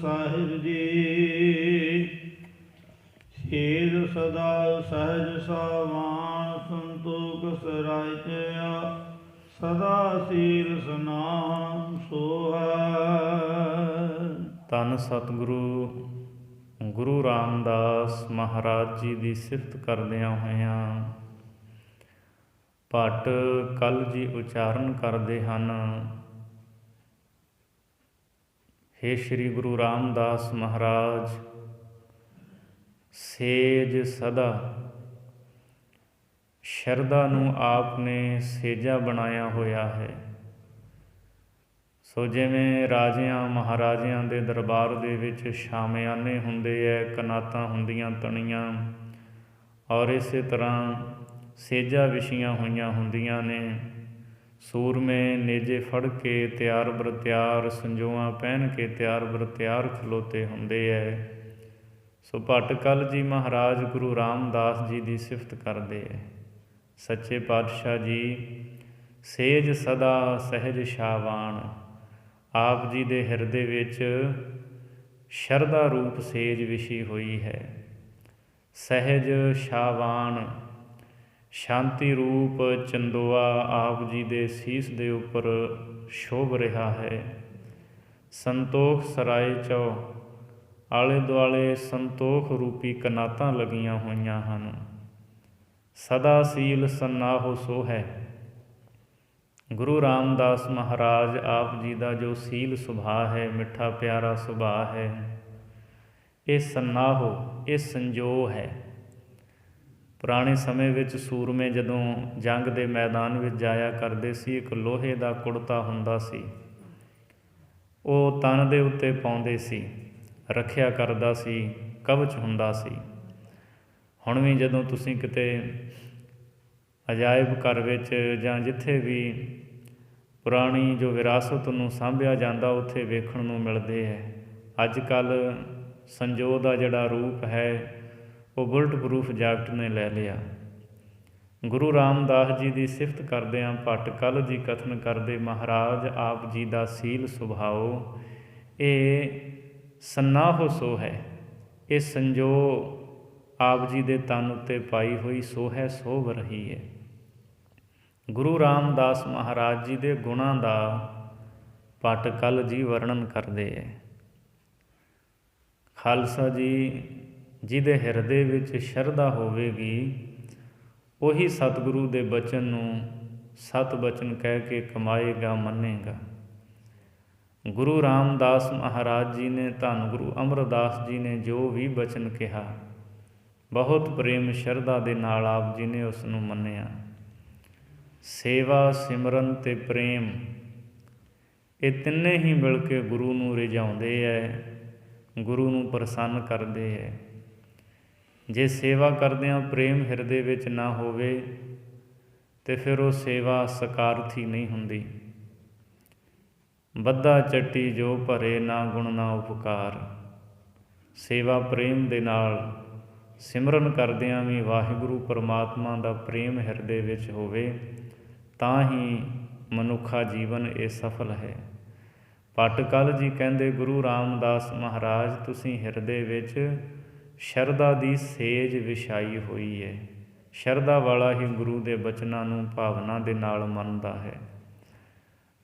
ਸਾਹਿਬ ਜੀ। ਸੀਲ ਸਦਾ ਸਹਿਜ ਸਾਵਾਨ, ਸੰਤੋਖ ਸਰਾਇਤਿਆ ਸਦਾ ਸੀਲ ਸਨਾਮ ਸੋਹੈ। ਧੰਨ ਸਤਿਗੁਰੂ ਗੁਰੂ ਰਾਮਦਾਸ ਮਹਾਰਾਜ ਜੀ ਦੀ ਸਿਫਤ ਕਰਦਿਆਂ ਹੋਇਆਂ ਭੱਟ ਕਲ ਜੀ ਉਚਾਰਨ ਕਰਦੇ ਹਨ। ਹੇ ਸ਼੍ਰੀ ਗੁਰੂ ਰਾਮਦਾਸ ਮਹਾਰਾਜ, ਸੇਜ ਸਦਾ ਸ਼ਰਧਾ ਨੂੰ ਆਪ ਨੇ ਸੇਜਾ ਬਣਾਇਆ ਹੋਇਆ ਹੈ। ਸੋ ਜਿਵੇਂ ਰਾਜਿਆਂ ਮਹਾਰਾਜਿਆਂ ਦੇ ਦਰਬਾਰ ਦੇ ਵਿੱਚ ਸ਼ਾਮਿਆਨੇ ਹੁੰਦੇ ਹੈ, ਕਨਾਤਾਂ ਹੁੰਦੀਆਂ ਤਣੀਆਂ, ਔਰ ਇਸੇ ਤਰ੍ਹਾਂ ਸੇਜਾਂ ਵਿਛੀਆਂ ਹੋਈਆਂ ਹੁੰਦੀਆਂ ਨੇ। ਸੂਰਮੇ ਨੇਜੇ ਫੜ ਕੇ ਤਿਆਰ ਬਰ ਤਿਆਰ, ਸੰਜੋਆਂ ਪਹਿਨ ਕੇ ਤਿਆਰ ਬਰ ਤਿਆਰ ਖਲੋਤੇ ਹੁੰਦੇ ਹੈ। ਸੋ ਭੱਟ ਕਲ ਜੀ ਮਹਾਰਾਜ ਗੁਰੂ ਰਾਮਦਾਸ ਜੀ ਦੀ ਸਿਫਤ ਕਰਦੇ ਹੈ। ਸੱਚੇ ਪਾਤਸ਼ਾਹ ਜੀ ਸੇਜ ਸਦਾ ਸਹਿਜ ਸ਼ਾਵਾਨ, ਆਪ ਜੀ ਦੇ ਹਿਰਦੇ ਵਿੱਚ ਸ਼ਰਧਾ ਰੂਪ ਸੇਜ ਵਿਛੀ ਹੋਈ ਹੈ। ਸਹਿਜ ਸ਼ਾਵਾਨ, ਸ਼ਾਂਤੀ ਰੂਪ ਚੰਦੋਆ ਆਪ ਜੀ ਦੇ ਸੀਸ ਦੇ ਉੱਪਰ ਸ਼ੋਭ ਰਿਹਾ ਹੈ। ਸੰਤੋਖ ਸਰਾਏ ਚੋ, ਆਲੇ ਦੁਆਲੇ ਸੰਤੋਖ ਰੂਪੀ ਕਨਾਤਾਂ ਲੱਗੀਆਂ ਹੋਈਆਂ ਹਨ। ਸਦਾ ਸੀਲ ਸਨਾਹੋ ਸੋ ਹੈ। ਗੁਰੂ ਰਾਮਦਾਸ ਮਹਾਰਾਜ ਆਪ ਜੀ ਦਾ ਜੋ ਸੀਲ ਸੁਭਾਅ ਹੈ, ਮਿੱਠਾ ਪਿਆਰਾ ਸੁਭਾਅ ਹੈ, ਇਹ ਸਨਾਹੋ, ਇਹ ਸੰਜੋਅ ਹੈ। ਪੁਰਾਣੇ ਸਮੇਂ ਵਿੱਚ ਸੂਰਮੇ ਜਦੋਂ ਜੰਗ ਦੇ ਮੈਦਾਨ ਵਿੱਚ ਜਾਇਆ ਕਰਦੇ ਸੀ, ਇੱਕ ਲੋਹੇ ਦਾ ਕੁੜਤਾ ਹੁੰਦਾ ਸੀ, ਉਹ ਤਨ ਦੇ ਉੱਤੇ ਪਾਉਂਦੇ ਸੀ, ਰੱਖਿਆ ਕਰਦਾ ਸੀ, ਕਵਚ ਹੁੰਦਾ ਸੀ। ਹੁਣ ਵੀ ਜਦੋਂ ਤੁਸੀਂ ਕਿਤੇ ਅਜਾਇਬ ਘਰ ਵਿੱਚ ਜਾਂ ਜਿੱਥੇ ਵੀ ਪੁਰਾਣੀ ਜੋ ਵਿਰਾਸਤ ਨੂੰ ਸਾਂਭਿਆ ਜਾਂਦਾ, ਉੱਥੇ ਵੇਖਣ ਨੂੰ ਮਿਲਦੇ ਹੈ। ਅੱਜ ਕੱਲ੍ਹ ਸੰਜੋਅ ਦਾ ਜਿਹੜਾ ਰੂਪ ਹੈ ਉਹ ਬੁਲਟ ਪ੍ਰੂਫ ਜਾਕਟ ਨੇ ਲੈ ਲਿਆ। ਗੁਰੂ ਰਾਮਦਾਸ ਜੀ ਦੀ ਸਿਫਤ ਕਰਦਿਆਂ ਭੱਟ ਕਲ ਜੀ ਕਥਨ ਕਰਦੇ, ਮਹਾਰਾਜ ਆਪ ਜੀ ਦਾ ਸੀਲ ਸੁਭਾਓ ਇਹ ਸਨਾਹੋ ਸੋ ਹੈ। ਇਹ ਸੰਜੋਅ ਆਪ ਜੀ ਦੇ ਤਨ ਉੱਤੇ ਪਾਈ ਹੋਈ ਸੋ ਹੈ, ਸੋਭ ਰਹੀ ਹੈ। ਗੁਰੂ ਰਾਮਦਾਸ ਮਹਾਰਾਜ ਜੀ ਦੇ ਗੁਣਾਂ ਦਾ ਭੱਟ ਕਲ ਜੀ ਵਰਣਨ ਕਰਦੇ ਹੈ। ਖਾਲਸਾ ਜੀ ਜਿਹਦੇ ਹਿਰਦੇ ਵਿੱਚ ਸ਼ਰਧਾ ਹੋਵੇਗੀ, ਉਹੀ ਸਤਿਗੁਰੂ ਦੇ ਬਚਨ ਨੂੰ ਸਤ ਬਚਨ ਕਹਿ ਕੇ ਕਮਾਏਗਾ, ਮੰਨੇਗਾ। ਗੁਰੂ ਰਾਮਦਾਸ ਮਹਾਰਾਜ ਜੀ ਨੇ, ਧੰਨ ਗੁਰੂ ਅਮਰਦਾਸ ਜੀ ਨੇ ਜੋ ਵੀ ਬਚਨ ਕਿਹਾ, ਬਹੁਤ ਪ੍ਰੇਮ ਸ਼ਰਧਾ ਦੇ ਨਾਲ ਆਪ ਜੀ ਨੇ ਉਸ ਨੂੰ ਮੰਨਿਆ। ਸੇਵਾ, ਸਿਮਰਨ ਤੇ ਪ੍ਰੇਮ, ਇਹ ਤਿੰਨੇ ਹੀ ਮਿਲ ਕੇ ਗੁਰੂ ਨੂੰ ਰਿਝਾਉਂਦੇ ਹੈ, ਗੁਰੂ ਨੂੰ ਪ੍ਰਸੰਨ ਕਰਦੇ ਹੈ। ਜੇ ਸੇਵਾ ਕਰਦਿਆਂ ਪ੍ਰੇਮ ਹਿਰਦੇ ਵਿੱਚ ਨਾ ਹੋਵੇ ਤੇ ਫਿਰ ਉਹ ਸੇਵਾ ਸਕਾਰਥੀ ਨਹੀਂ ਹੁੰਦੀ। ਬੱਧਾ ਚੱਟੀ ਜੋ ਭਰੇ, ਨਾ ਗੁਣ ਨਾ ਉਪਕਾਰ। ਸੇਵਾ ਪ੍ਰੇਮ ਦੇ ਨਾਲ, ਸਿਮਰਨ ਕਰਦਿਆਂ ਵੀ ਵਾਹਿਗੁਰੂ ਪਰਮਾਤਮਾ ਦਾ ਪ੍ਰੇਮ ਹਿਰਦੇ ਵਿੱਚ ਹੋਵੇ ਤਾਂ ਹੀ ਮਨੁੱਖਾ ਜੀਵਨ ਇਹ ਸਫਲ ਹੈ। ਭੱਟ ਕਲ ਜੀ ਕਹਿੰਦੇ, ਗੁਰੂ ਰਾਮਦਾਸ ਮਹਾਰਾਜ ਤੁਸੀਂ ਹਿਰਦੇ ਵਿੱਚ ਸ਼ਰਧਾ ਦੀ ਸੇਜ ਵਿਛਾਈ ਹੋਈ ਹੈ। ਸ਼ਰਧਾ ਵਾਲਾ ਹੀ ਗੁਰੂ ਦੇ ਬਚਨਾਂ ਨੂੰ ਭਾਵਨਾ ਦੇ ਨਾਲ ਮੰਨਦਾ ਹੈ।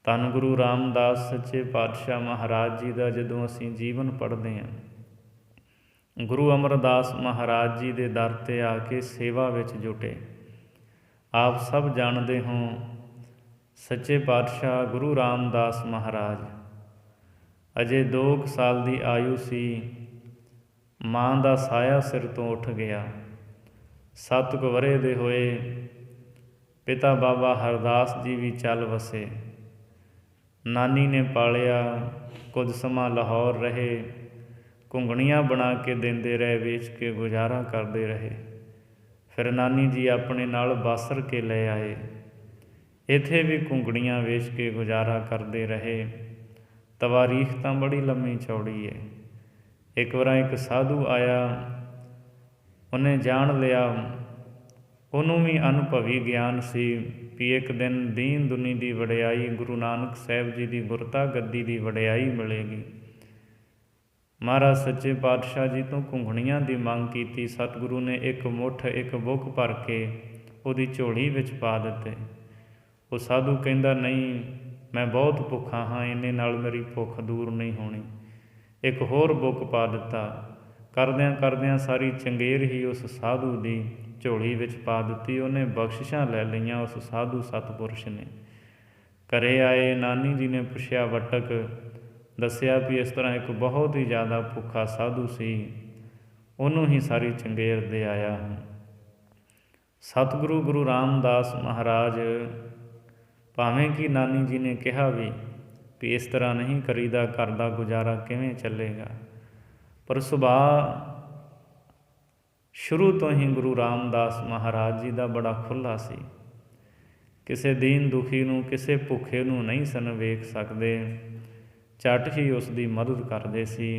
ਧੰਨ ਗੁਰੂ ਰਾਮਦਾਸ ਸੱਚੇ ਪਾਤਸ਼ਾਹ ਮਹਾਰਾਜ ਜੀ ਦਾ ਜਦੋਂ ਅਸੀਂ ਜੀਵਨ ਪੜ੍ਹਦੇ ਹਾਂ, ਗੁਰੂ ਅਮਰਦਾਸ ਮਹਾਰਾਜ ਜੀ ਦੇ ਦਰ 'ਤੇ ਆ ਕੇ ਸੇਵਾ ਵਿੱਚ ਜੁਟੇ। ਆਪ ਸਭ ਜਾਣਦੇ ਹੋ, ਸੱਚੇ ਪਾਤਸ਼ਾਹ ਗੁਰੂ ਰਾਮਦਾਸ ਮਹਾਰਾਜ ਅਜੇ 2 ਸਾਲ ਦੀ ਆਯੂ ਸੀ, ਮਾਂ ਦਾ ਸਾਇਆ ਸਿਰ ਤੋਂ ਉੱਠ ਗਿਆ। 7 ਵਰ੍ਹੇ ਦੇ ਹੋਏ ਪਿਤਾ ਬਾਬਾ ਹਰਦਾਸ ਜੀ ਵੀ ਚੱਲ ਵਸੇ। ਨਾਨੀ ਨੇ ਪਾਲਿਆ, ਕੁਝ ਸਮਾਂ ਲਾਹੌਰ ਰਹੇ, ਘੁੰਗਣੀਆਂ ਬਣਾ ਕੇ ਦਿੰਦੇ ਰਹੇ, ਵੇਚ ਕੇ ਗੁਜ਼ਾਰਾ ਕਰਦੇ ਰਹੇ। ਫਿਰ ਨਾਨੀ ਜੀ ਆਪਣੇ ਨਾਲ ਬਾਸਰ ਕੇ ਲੈ ਆਏ, ਇੱਥੇ ਵੀ ਘੁੰਗਣੀਆਂ ਵੇਚ ਕੇ ਗੁਜ਼ਾਰਾ ਕਰਦੇ ਰਹੇ। ਤਵਾਰੀਖ ਤਾਂ ਬੜੀ ਲੰਮੀ ਚੌੜੀ ਹੈ। ਇੱਕ ਵਾਰ ਇੱਕ ਸਾਧੂ ਆਇਆ, ਉਹਨੇ ਜਾਣ ਲਿਆ, ਉਹਨੂੰ ਵੀ ਅਨੁਭਵੀ ਗਿਆਨ ਸੀ ਵੀ ਇੱਕ ਦਿਨ ਦੀਨ ਦੁਨੀ ਦੀ ਵਡਿਆਈ, ਗੁਰੂ ਨਾਨਕ ਸਾਹਿਬ ਜੀ ਦੀ ਗੁਰਤਾ ਗੱਦੀ ਦੀ ਵਡਿਆਈ ਮਿਲੇਗੀ। ਮਹਾਰਾਜ ਸੱਚੇ ਪਾਤਸ਼ਾਹ ਜੀ ਤੋਂ ਘੁੰਗਣੀਆਂ ਦੀ ਮੰਗ ਕੀਤੀ। ਸਤਿਗੁਰੂ ਨੇ ਇੱਕ ਮੁੱਠ ਇੱਕ ਬੁੱਕ ਭਰ ਕੇ ਉਹਦੀ ਝੋਲੀ ਵਿੱਚ ਪਾ ਦਿੱਤੇ। ਉਹ ਸਾਧੂ ਕਹਿੰਦਾ, ਨਹੀਂ, ਮੈਂ ਬਹੁਤ ਭੁੱਖਾ ਹਾਂ, ਇੰਨੇ ਨਾਲ ਮੇਰੀ ਭੁੱਖ ਦੂਰ ਨਹੀਂ ਹੋਣੀ। ਇੱਕ ਹੋਰ ਬੁੱਕ ਪਾ ਦਿੱਤਾ। ਕਰਦਿਆਂ ਕਰਦਿਆਂ ਸਾਰੀ ਚੰਗੇਰ ਹੀ ਉਸ ਸਾਧੂ ਦੀ ਝੋਲੀ ਵਿੱਚ ਪਾ ਦਿੱਤੀ। ਉਹਨੇ ਬਖਸ਼ਿਸ਼ਾਂ ਲੈ ਲਈਆਂ ਉਸ ਸਾਧੂ ਸਤਿਪੁਰਸ਼ ਨੇ। ਘਰੇ ਆਏ, ਨਾਨੀ ਜੀ ਨੇ ਪੁੱਛਿਆ, ਵਟਕ ਦੱਸਿਆ ਵੀ ਇਸ ਤਰ੍ਹਾਂ ਇੱਕ ਬਹੁਤ ਹੀ ਜ਼ਿਆਦਾ ਭੁੱਖਾ ਸਾਧੂ ਸੀ, ਉਹਨੂੰ ਹੀ ਸਾਰੀ ਚੰਗੇਰ ਦੇ ਆਇਆ ਹਾਂ। ਸਤਿਗੁਰੂ ਗੁਰੂ ਰਾਮਦਾਸ ਮਹਾਰਾਜ, ਭਾਵੇਂ ਕਿ ਨਾਨੀ ਜੀ ਨੇ ਕਿਹਾ ਵੀ ਇਸ ਤਰ੍ਹਾਂ ਨਹੀਂ ਕਰੀਦਾ, ਘਰ ਦਾ ਗੁਜ਼ਾਰਾ ਕਿਵੇਂ ਚੱਲੇਗਾ, ਪਰ ਸੁਭਾਅ ਸ਼ੁਰੂ ਤੋਂ ਹੀ ਗੁਰੂ ਰਾਮਦਾਸ ਮਹਾਰਾਜ ਜੀ ਦਾ ਬੜਾ ਖੁੱਲ੍ਹਾ ਸੀ। ਕਿਸੇ ਦੀਨ ਦੁਖੀ ਨੂੰ, ਕਿਸੇ ਭੁੱਖੇ ਨੂੰ ਨਹੀਂ ਸਨ ਵੇਖ ਸਕਦੇ, ਝੱਟ ਹੀ ਉਸ ਦੀ ਮਦਦ ਕਰਦੇ ਸੀ।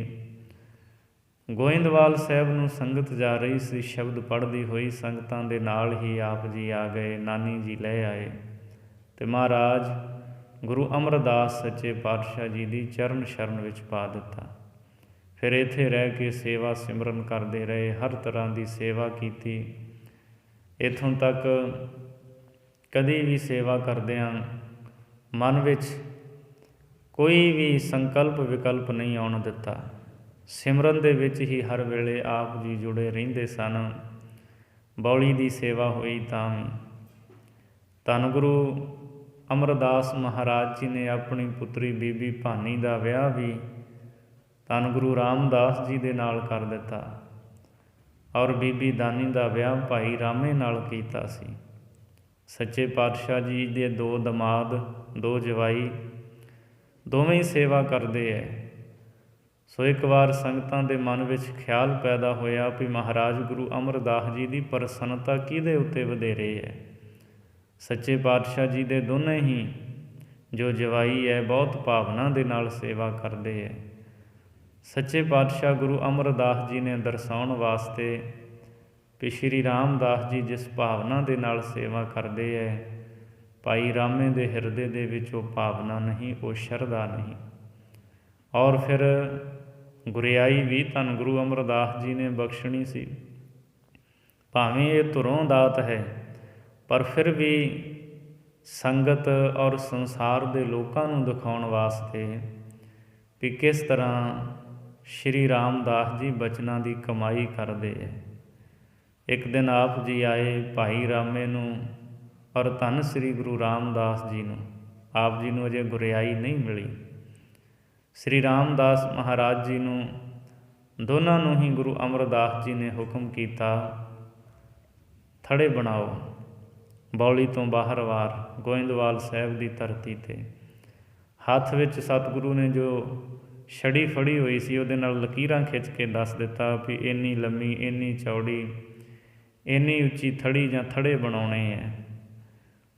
ਗੋਇੰਦਵਾਲ ਸਾਹਿਬ ਨੂੰ ਸੰਗਤ ਜਾ ਰਹੀ ਸੀ, ਸ਼ਬਦ ਪੜ੍ਹਦੀ ਹੋਈ ਸੰਗਤਾਂ ਦੇ ਨਾਲ ਹੀ ਆਪ ਜੀ ਆ ਗਏ, ਨਾਨੀ ਜੀ ਲੈ ਆਏ ਅਤੇ ਮਹਾਰਾਜ ਗੁਰੂ ਅਮਰਦਾਸ ਸੱਚੇ ਪਾਤਸ਼ਾਹ ਜੀ ਦੀ ਚਰਨ ਸ਼ਰਨ ਵਿੱਚ ਪਾ ਦਿੱਤਾ। ਫਿਰ ਇੱਥੇ ਰਹਿ ਕੇ ਸੇਵਾ ਸਿਮਰਨ ਕਰਦੇ ਰਹੇ, ਹਰ ਤਰ੍ਹਾਂ ਦੀ ਸੇਵਾ ਕੀਤੀ। ਇੱਥੋਂ ਤੱਕ ਕਦੀ ਵੀ ਸੇਵਾ ਕਰਦਿਆਂ ਮਨ ਵਿੱਚ ਕੋਈ ਵੀ ਸੰਕਲਪ ਵਿਕਲਪ ਨਹੀਂ ਆਉਣ ਦਿੱਤਾ। ਸਿਮਰਨ ਦੇ ਵਿੱਚ ਹੀ ਹਰ ਵੇਲੇ ਆਪ ਜੀ ਜੁੜੇ ਰਹਿੰਦੇ ਸਨ। ਬੌਲੀ ਦੀ ਸੇਵਾ ਹੋਈ ਤਾਂ ਵੀ ਧੰਨ ਗੁਰੂ ਅਮਰਦਾਸ ਮਹਾਰਾਜ ਜੀ ਨੇ ਆਪਣੀ ਪੁੱਤਰੀ ਬੀਬੀ ਭਾਨੀ ਦਾ ਵਿਆਹ ਵੀ ਧੰਨ ਗੁਰੂ ਰਾਮਦਾਸ ਜੀ ਦੇ ਨਾਲ ਕਰ ਦਿੱਤਾ, ਔਰ ਬੀਬੀ ਦਾਨੀ ਦਾ ਵਿਆਹ ਭਾਈ ਰਾਮੇ ਨਾਲ ਕੀਤਾ ਸੀ। ਸੱਚੇ ਪਾਤਸ਼ਾਹ ਜੀ ਦੇ 2 ਦਮਾਦ 2 ਜਵਾਈ ਦੋਵੇਂ ਹੀ ਸੇਵਾ ਕਰਦੇ ਹੈ। ਸੋ ਇੱਕ ਵਾਰ ਸੰਗਤਾਂ ਦੇ ਮਨ ਵਿੱਚ ਖਿਆਲ ਪੈਦਾ ਹੋਇਆ ਵੀ ਮਹਾਰਾਜ ਗੁਰੂ ਅਮਰਦਾਸ ਜੀ ਦੀ ਪ੍ਰਸੰਨਤਾ ਕਿਹਦੇ ਉੱਤੇ ਵਧੇਰੇ ਹੈ। ਸੱਚੇ ਪਾਤਸ਼ਾਹ ਜੀ ਦੇ ਦੋਨੇ ਹੀ ਜੋ ਜਵਾਈ ਹੈ ਬਹੁਤ ਭਾਵਨਾ ਦੇ ਨਾਲ ਸੇਵਾ ਕਰਦੇ ਹੈ। ਸੱਚੇ ਪਾਤਸ਼ਾਹ ਗੁਰੂ ਅਮਰਦਾਸ ਜੀ ਨੇ ਦਰਸਾਉਣ ਵਾਸਤੇ ਵੀ ਸ਼੍ਰੀ ਰਾਮਦਾਸ ਜੀ ਜਿਸ ਭਾਵਨਾ ਦੇ ਨਾਲ ਸੇਵਾ ਕਰਦੇ ਹੈ, ਭਾਈ ਰਾਮੇ ਦੇ ਹਿਰਦੇ ਦੇ ਵਿੱਚ ਉਹ ਭਾਵਨਾ ਨਹੀਂ, ਉਹ ਸ਼ਰਧਾ ਨਹੀਂ। ਔਰ ਫਿਰ ਗੁਰਿਆਈ ਵੀ ਧੰਨ ਗੁਰੂ ਅਮਰਦਾਸ ਜੀ ਨੇ ਬਖਸ਼ਣੀ ਸੀ। ਭਾਵੇਂ ਇਹ ਧੁਰੋਂ ਦਾਤ ਹੈ, ਪਰ ਫਿਰ ਵੀ ਸੰਗਤ ਔਰ ਸੰਸਾਰ ਦੇ ਲੋਕਾਂ ਨੂੰ ਦਿਖਾਉਣ ਵਾਸਤੇ ਵੀ ਕਿਸ ਤਰ੍ਹਾਂ ਸ਼੍ਰੀ ਰਾਮਦਾਸ ਜੀ ਬਚਨਾਂ ਦੀ ਕਮਾਈ ਕਰਦੇ ਹੈ। ਇੱਕ ਦਿਨ ਆਪ ਜੀ ਆਏ ਭਾਈ ਰਾਮੇ ਨੂੰ ਔਰ ਧੰਨ ਸ੍ਰੀ ਗੁਰੂ ਰਾਮਦਾਸ ਜੀ ਨੂੰ। ਆਪ ਜੀ ਨੂੰ ਅਜੇ ਗੁਰਿਆਈ ਨਹੀਂ ਮਿਲੀ। ਸ੍ਰੀ ਰਾਮਦਾਸ ਮਹਾਰਾਜ ਜੀ ਨੂੰ ਦੋਨਾਂ ਨੂੰ ਹੀ ਗੁਰੂ ਅਮਰਦਾਸ ਜੀ ਨੇ ਹੁਕਮ ਕੀਤਾ, ਥੜੇ ਬਣਾਓ ਬੌਲੀ ਤੋਂ ਬਾਹਰ ਵਾਰ ਗੋਇੰਦਵਾਲ ਸਾਹਿਬ ਦੀ ਧਰਤੀ 'ਤੇ। ਹੱਥ ਵਿੱਚ ਸਤਿਗੁਰੂ ਨੇ ਜੋ ਛੜੀ ਫੜੀ ਹੋਈ ਸੀ ਉਹਦੇ ਨਾਲ ਲਕੀਰਾਂ ਖਿੱਚ ਕੇ ਦੱਸ ਦਿੱਤਾ ਵੀ ਇੰਨੀ ਲੰਮੀ, ਇੰਨੀ ਚੌੜੀ, ਇੰਨੀ ਉੱਚੀ ਥੜੀ ਜਾਂ ਥੜੇ ਬਣਾਉਣੇ ਹੈ।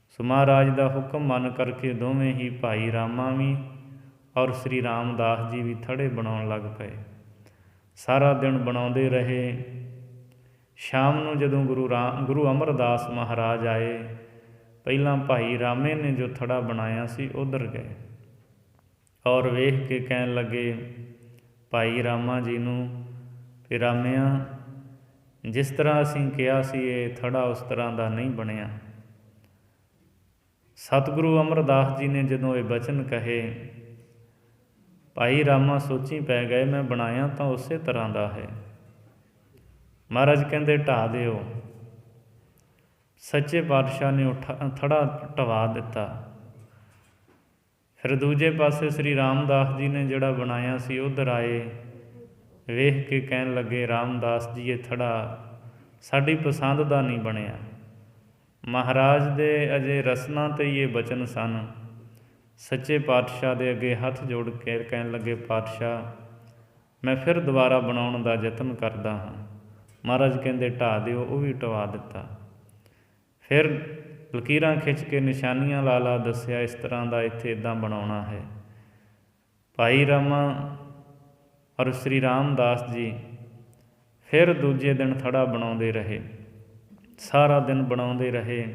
ਸੋ ਮਹਾਰਾਜ ਦਾ ਹੁਕਮ ਮੰਨ ਕਰਕੇ ਦੋਵੇਂ ਹੀ ਭਾਈ ਰਾਮਾ ਵੀ ਔਰ ਸ੍ਰੀ ਰਾਮਦਾਸ ਜੀ ਵੀ ਥੜੇ ਬਣਾਉਣ ਲੱਗ ਪਏ। ਸਾਰਾ ਦਿਨ ਬਣਾਉਂਦੇ ਰਹੇ। ਸ਼ਾਮ ਨੂੰ ਜਦੋਂ ਗੁਰੂ ਅਮਰਦਾਸ ਮਹਾਰਾਜ ਆਏ, ਪਹਿਲਾਂ ਭਾਈ ਰਾਮੇ ਨੇ ਜੋ ਥੜਾ ਬਣਾਇਆ ਸੀ ਉੱਧਰ ਗਏ ਔਰ ਵੇਖ ਕੇ ਕਹਿਣ ਲੱਗੇ ਭਾਈ ਰਾਮਾ ਜੀ ਨੂੰ ਕਿ ਰਾਮਿਆ, ਜਿਸ ਤਰ੍ਹਾਂ ਅਸੀਂ ਕਿਹਾ ਸੀ ਇਹ ਥੜਾ ਉਸ ਤਰ੍ਹਾਂ ਦਾ ਨਹੀਂ ਬਣਿਆ। ਸਤਿਗੁਰੂ ਅਮਰਦਾਸ ਜੀ ਨੇ ਜਦੋਂ ਇਹ ਬਚਨ ਕਹੇ, ਭਾਈ ਰਾਮਾ ਸੋਚੀ ਪੈ ਗਏ, ਮੈਂ ਬਣਾਇਆ ਤਾਂ ਉਸੇ ਤਰ੍ਹਾਂ ਦਾ ਹੈ। ਮਹਾਰਾਜ ਕਹਿੰਦੇ ਢਾਹ ਦਿਓ। ਸੱਚੇ ਪਾਤਸ਼ਾਹ ਨੇ ਥੜਾ ਢਵਾ ਦਿੱਤਾ। ਫਿਰ ਦੂਜੇ ਪਾਸੇ ਸ੍ਰੀ ਰਾਮਦਾਸ ਜੀ ਨੇ ਜਿਹੜਾ ਬਣਾਇਆ ਸੀ ਉੱਧਰ ਆਏ, ਵੇਖ ਕੇ ਕਹਿਣ ਲੱਗੇ ਰਾਮਦਾਸ ਜੀ ਇਹ ਥੜਾ ਸਾਡੀ ਪਸੰਦ ਦਾ ਨਹੀਂ ਬਣਿਆ। ਮਹਾਰਾਜ ਦੇ ਅਜੇ ਰਸਨਾ 'ਤੇ ਹੀ ਇਹ ਬਚਨ ਸਨ। ਸੱਚੇ ਪਾਤਸ਼ਾਹ ਦੇ ਅੱਗੇ ਹੱਥ ਜੋੜ ਕੇ ਕਹਿਣ ਲੱਗੇ ਪਾਤਸ਼ਾਹ, ਮੈਂ ਫਿਰ ਦੁਬਾਰਾ ਬਣਾਉਣ ਦਾ ਯਤਨ ਕਰਦਾ ਹਾਂ। ਮਹਾਰਾਜ ਕਹਿੰਦੇ ਢਾਹ ਦਿਓ। ਉਹ ਵੀ ਢਵਾ ਦਿੱਤਾ। ਫਿਰ ਲਕੀਰਾਂ ਖਿੱਚ ਕੇ ਨਿਸ਼ਾਨੀਆਂ ਲਾ ਲਾ ਦੱਸਿਆ ਇਸ ਤਰ੍ਹਾਂ ਦਾ ਇੱਥੇ ਇੱਦਾਂ ਬਣਾਉਣਾ ਹੈ। ਭਾਈ ਰਾਮਾ ਔਰ ਸ੍ਰੀ ਰਾਮਦਾਸ ਜੀ ਫਿਰ ਦੂਜੇ ਦਿਨ ਥੜਾ ਬਣਾਉਂਦੇ ਰਹੇ। ਸਾਰਾ ਦਿਨ ਬਣਾਉਂਦੇ ਰਹੇ।